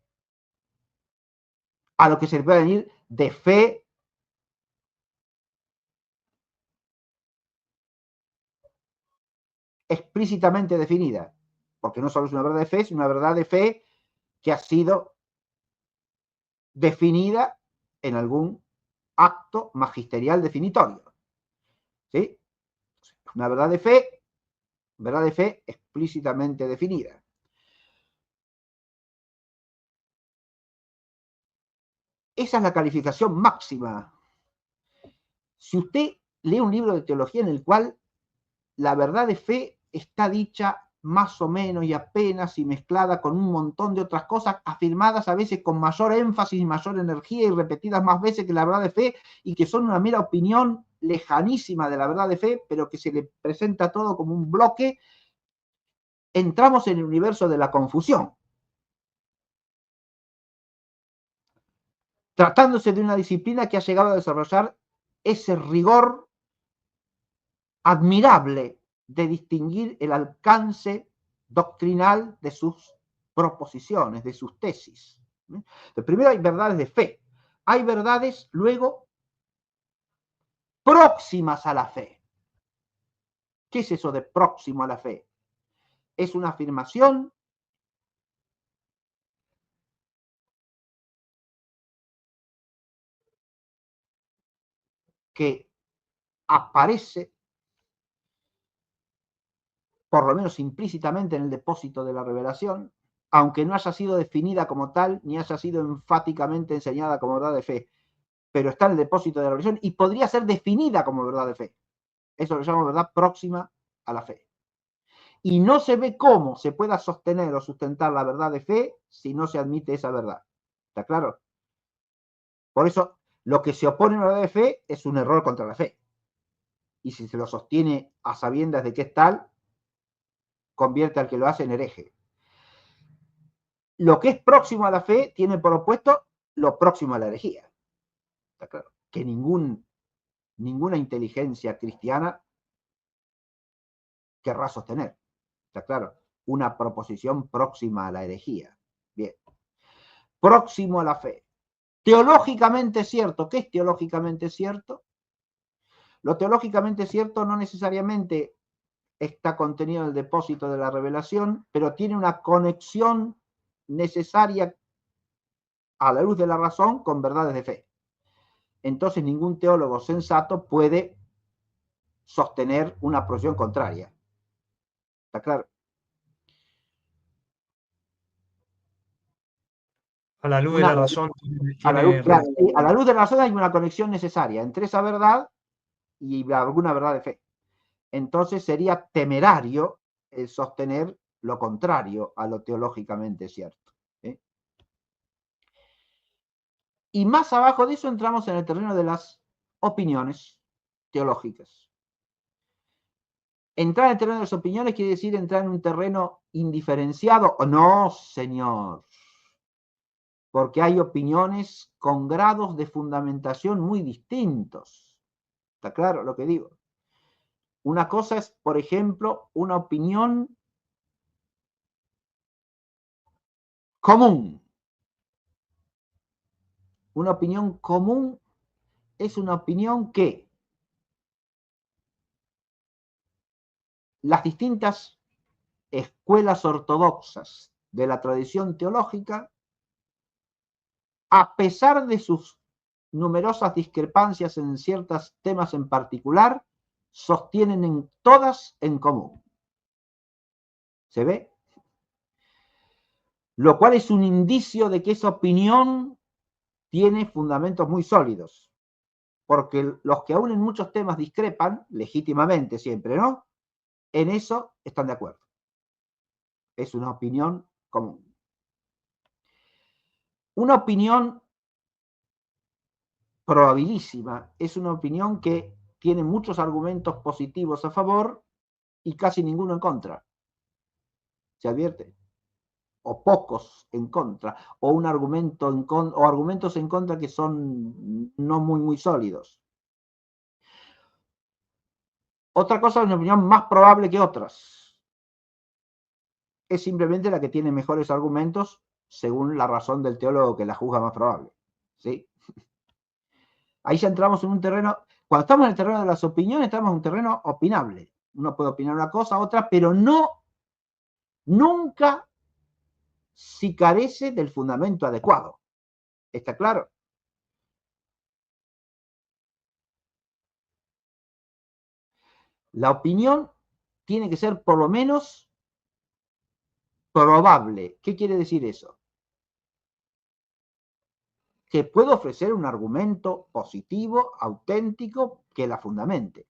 A lo que se le puede venir de fe explícitamente definida. Porque no solo es una verdad de fe, es una verdad de fe que ha sido definida en algún acto magisterial definitorio. ¿Sí? Una verdad de fe explícitamente definida. Esa es la calificación máxima. Si usted lee un libro de teología en el cual la verdad de fe está dicha más o menos y apenas y mezclada con un montón de otras cosas, afirmadas a veces con mayor énfasis y mayor energía y repetidas más veces que la verdad de fe, y que son una mera opinión lejanísima de la verdad de fe, pero que se le presenta todo como un bloque, entramos en el universo de la confusión. Tratándose de una disciplina que ha llegado a desarrollar ese rigor admirable de distinguir el alcance doctrinal de sus proposiciones, de sus tesis. Primero hay verdades de fe, hay verdades luego próximas a la fe. ¿Qué es eso de próximo a la fe? Es una afirmación que aparece, por lo menos implícitamente, en el depósito de la revelación, aunque no haya sido definida como tal, ni haya sido enfáticamente enseñada como verdad de fe, pero está en el depósito de la revelación y podría ser definida como verdad de fe. Eso lo llamo verdad próxima a la fe. Y no se ve cómo se pueda sostener o sustentar la verdad de fe si no se admite esa verdad. ¿Está claro? Por eso, lo que se opone a la verdad de fe es un error contra la fe. Y si se lo sostiene a sabiendas de que es tal, convierte al que lo hace en hereje. Lo que es próximo a la fe tiene por opuesto lo próximo a la herejía. Está claro. Que ningún ninguna inteligencia cristiana querrá sostener. Está claro, una proposición próxima a la herejía. Bien. Próximo a la fe. Teológicamente cierto. ¿Qué es teológicamente cierto? Lo teológicamente cierto no necesariamente está contenido en el depósito de la revelación, pero tiene una conexión necesaria a la luz de la razón con verdades de fe. Entonces ningún teólogo sensato puede sostener una posición contraria. ¿Está claro? A la luz de la razón a la luz de la razón hay una conexión necesaria entre esa verdad y alguna verdad de fe. Entonces sería temerario el sostener lo contrario a lo teológicamente cierto. Y más abajo de eso entramos en el terreno de las opiniones teológicas. Entrar en el terreno de las opiniones quiere decir entrar en un terreno indiferenciado. No, señor. Porque hay opiniones con grados de fundamentación muy distintos. ¿Está claro lo que digo? Una cosa es, por ejemplo, una opinión común. Una opinión común es una opinión que las distintas escuelas ortodoxas de la tradición teológica, a pesar de sus numerosas discrepancias en ciertos temas en particular, sostienen en todas en común. ¿Se ve? Lo cual es un indicio de que esa opinión tiene fundamentos muy sólidos. Porque los que aún en muchos temas discrepan, legítimamente siempre, ¿no? En eso están de acuerdo. Es una opinión común. Una opinión probabilísima es una opinión que tiene muchos argumentos positivos a favor y casi ninguno en contra. ¿Se advierte? O pocos en contra, o un argumento en contra, o argumentos en contra que son no muy sólidos. Otra cosa es una opinión más probable que otras. Es simplemente la que tiene mejores argumentos según la razón del teólogo que la juzga más probable. ¿Sí? Ahí ya entramos en un terreno, cuando estamos en el terreno de las opiniones, estamos en un terreno opinable. Uno puede opinar una cosa, otra, pero nunca si carece del fundamento adecuado. ¿Está claro? La opinión tiene que ser por lo menos probable. ¿Qué quiere decir eso? Que puedo ofrecer un argumento positivo, auténtico, que la fundamente.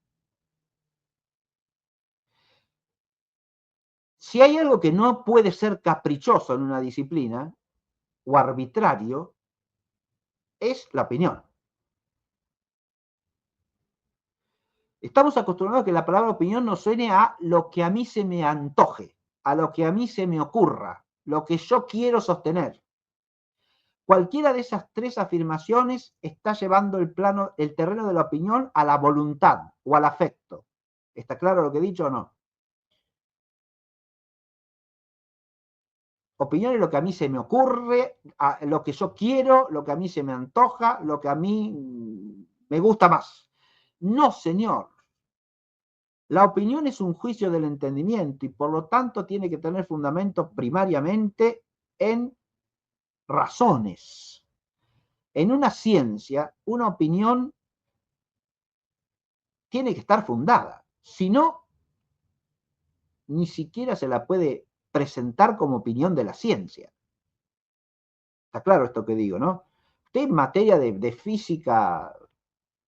Si hay algo que no puede ser caprichoso en una disciplina o arbitrario, es la opinión. Estamos acostumbrados a que la palabra opinión nos suene a lo que a mí se me antoje, a lo que a mí se me ocurra, lo que yo quiero sostener. Cualquiera de esas tres afirmaciones está llevando el terreno de la opinión a la voluntad o al afecto. ¿Está claro lo que he dicho o no? Opinión es lo que a mí se me ocurre, lo que yo quiero, lo que a mí se me antoja, lo que a mí me gusta más. No, señor. La opinión es un juicio del entendimiento y por lo tanto tiene que tener fundamento primariamente en razones. En una ciencia, una opinión tiene que estar fundada. Si no, ni siquiera se la puede presentar como opinión de la ciencia. Está claro esto que digo, ¿no? Usted en materia de física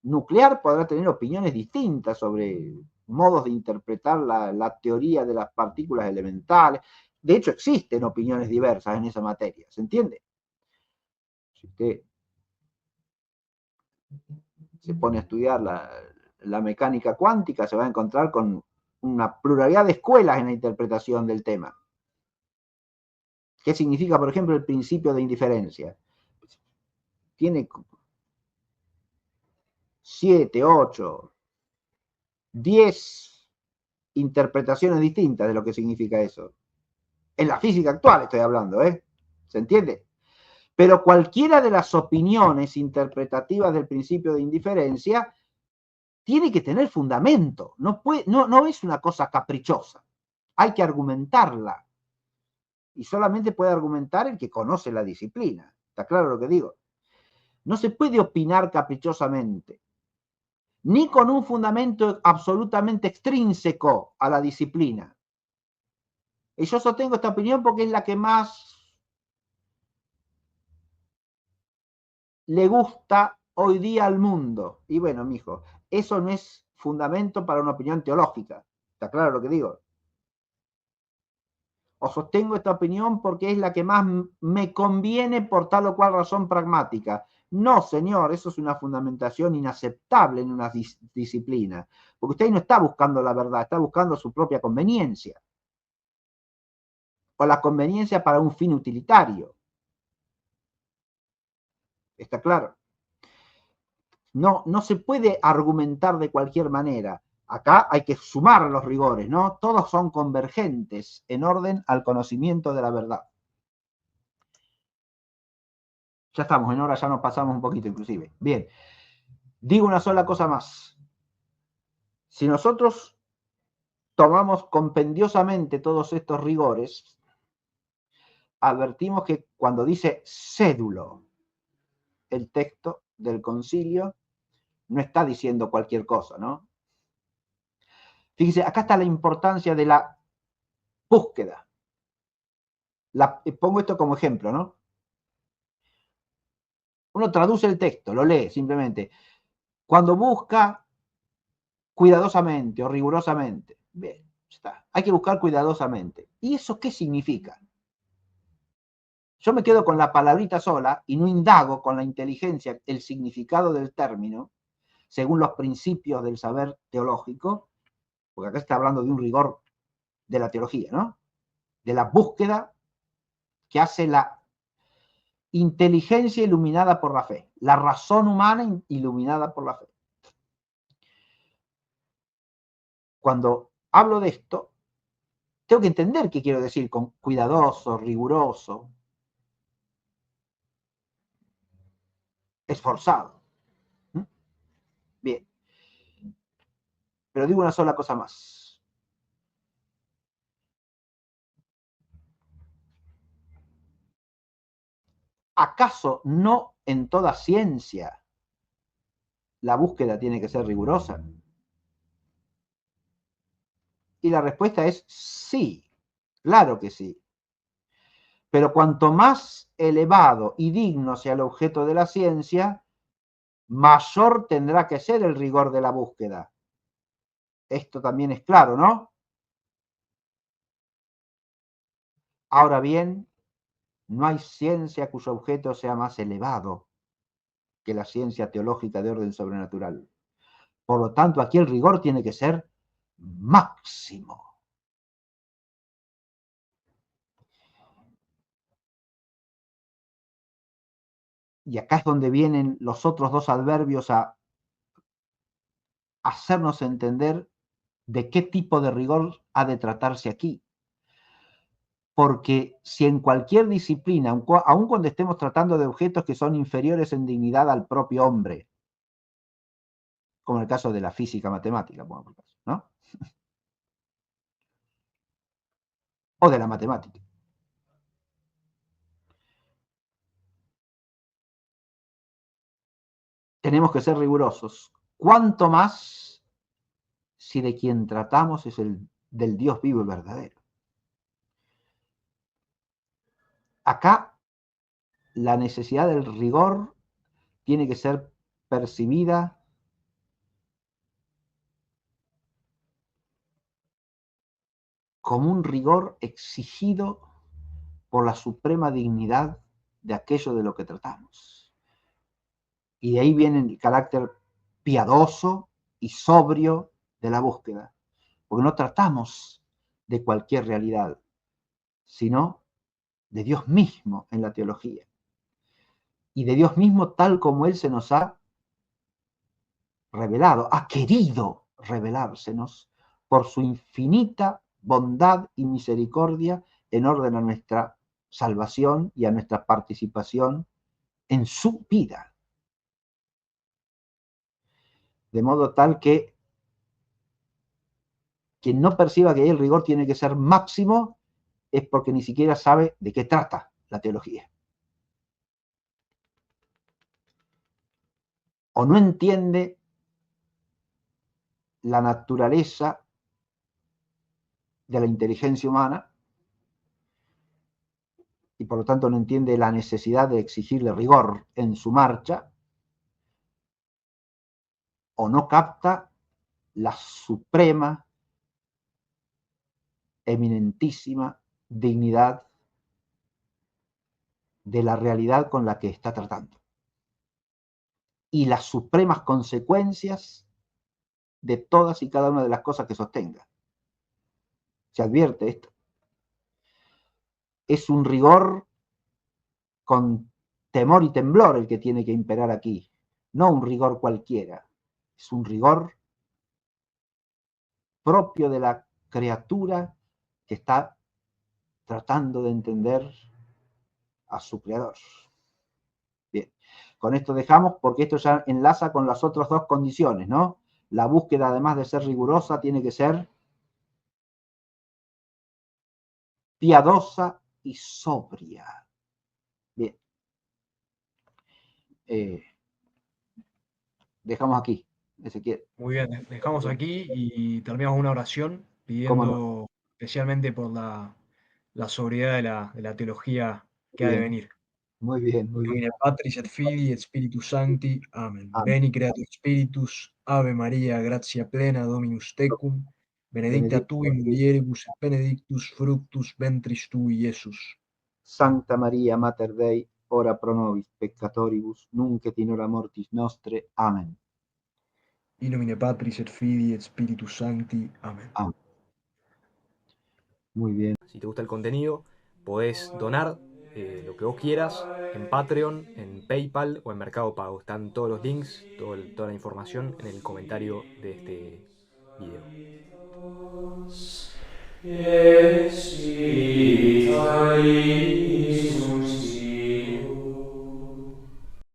nuclear podrá tener opiniones distintas sobre modos de interpretar la teoría de las partículas elementales. De hecho, existen opiniones diversas en esa materia, ¿se entiende? Si usted se pone a estudiar la mecánica cuántica, se va a encontrar con una pluralidad de escuelas en la interpretación del tema. ¿Qué significa, por ejemplo, el principio de indiferencia? 7, 8, 10 interpretaciones distintas de lo que significa eso. En la física actual estoy hablando, ¿eh? ¿Se entiende? Pero cualquiera de las opiniones interpretativas del principio de indiferencia tiene que tener fundamento, no es una cosa caprichosa, hay que argumentarla. Y solamente puede argumentar el que conoce la disciplina. ¿Está claro lo que digo? No se puede opinar caprichosamente, ni con un fundamento absolutamente extrínseco a la disciplina. Y yo sostengo esta opinión porque es la que más le gusta hoy día al mundo. Y bueno, mijo, eso no es fundamento para una opinión teológica. ¿Está claro lo que digo? O sostengo esta opinión porque es la que más me conviene por tal o cual razón pragmática. No, señor, eso es una fundamentación inaceptable en una disciplina, porque usted no está buscando la verdad, está buscando su propia conveniencia, o la conveniencia para un fin utilitario. ¿Está claro? No se puede argumentar de cualquier manera. Acá hay que sumar los rigores, ¿no? Todos son convergentes en orden al conocimiento de la verdad. Ya estamos en hora, ya nos pasamos un poquito inclusive. Bien, digo una sola cosa más. Si nosotros tomamos compendiosamente todos estos rigores, advertimos que cuando dice cédulo el texto del concilio, no está diciendo cualquier cosa, ¿no? Fíjese, acá está la importancia de la búsqueda. Pongo esto como ejemplo, ¿no? Uno traduce el texto, lo lee simplemente. Cuando busca cuidadosamente o rigurosamente. Bien, está. Hay que buscar cuidadosamente. ¿Y eso qué significa? Yo me quedo con la palabrita sola y no indago con la inteligencia el significado del término según los principios del saber teológico, porque acá está hablando de un rigor de la teología, ¿no? De la búsqueda que hace la inteligencia iluminada por la fe, la razón humana iluminada por la fe. Cuando hablo de esto, tengo que entender qué quiero decir con cuidadoso, riguroso, esforzado. Bien. Pero digo una sola cosa más. ¿Acaso no en toda ciencia la búsqueda tiene que ser rigurosa? Y la respuesta es sí, claro que sí. Pero cuanto más elevado y digno sea el objeto de la ciencia, mayor tendrá que ser el rigor de la búsqueda. Esto también es claro, ¿no? Ahora bien, no hay ciencia cuyo objeto sea más elevado que la ciencia teológica de orden sobrenatural. Por lo tanto, aquí el rigor tiene que ser máximo. Y acá es donde vienen los otros dos adverbios a hacernos entender de qué tipo de rigor ha de tratarse aquí. Porque si en cualquier disciplina, aun cuando estemos tratando de objetos que son inferiores en dignidad al propio hombre, como en el caso de la física matemática, ¿no? O de la matemática. Tenemos que ser rigurosos. ¿Cuánto más si de quien tratamos es del Dios vivo y verdadero? Acá la necesidad del rigor tiene que ser percibida como un rigor exigido por la suprema dignidad de aquello de lo que tratamos. Y de ahí viene el carácter piadoso y sobrio de la búsqueda, porque no tratamos de cualquier realidad, sino de Dios mismo en la teología, y de Dios mismo tal como Él se nos ha revelado, ha querido revelársenos por su infinita bondad y misericordia en orden a nuestra salvación y a nuestra participación en su vida. De modo tal que quien no perciba que el rigor tiene que ser máximo es porque ni siquiera sabe de qué trata la teología. O no entiende la naturaleza de la inteligencia humana y por lo tanto no entiende la necesidad de exigirle rigor en su marcha, o no capta la suprema, eminentísima dignidad de la realidad con la que está tratando y las supremas consecuencias de todas y cada una de las cosas que sostenga. Se advierte esto. Es un rigor con temor y temblor el que tiene que imperar aquí, no un rigor cualquiera, es un rigor propio de la criatura que está tratando de entender a su creador. Bien, con esto dejamos porque esto ya enlaza con las otras dos condiciones, ¿no? La búsqueda, además de ser rigurosa, tiene que ser piadosa y sobria. Bien. Dejamos aquí, Ezequiel. Muy bien, dejamos aquí y terminamos una oración ¿Cómo no? pidiendo especialmente por la sobriedad de la teología que ha de Bien, venir. muy bien, muy In bien. nomine Patris et Filii et Spiritus Sancti. Amen. Amén. Veni Creator Spiritus, Ave Maria, gratia plena, Dominus tecum, benedicta tui Benedicta mulieribus et benedictus fructus ventris tui, Iesus. Sancta Maria Mater Dei, ora pro nobis peccatoribus, nunc et in hora mortis nostre. Amén. In nomine Patris et Filii et Spiritus Sancti. Amen. Amén. Muy bien. Si te gusta el contenido, podés donar lo que vos quieras en Patreon, en PayPal o en Mercado Pago. Están todos los links, toda la información en el comentario de este video. Yes,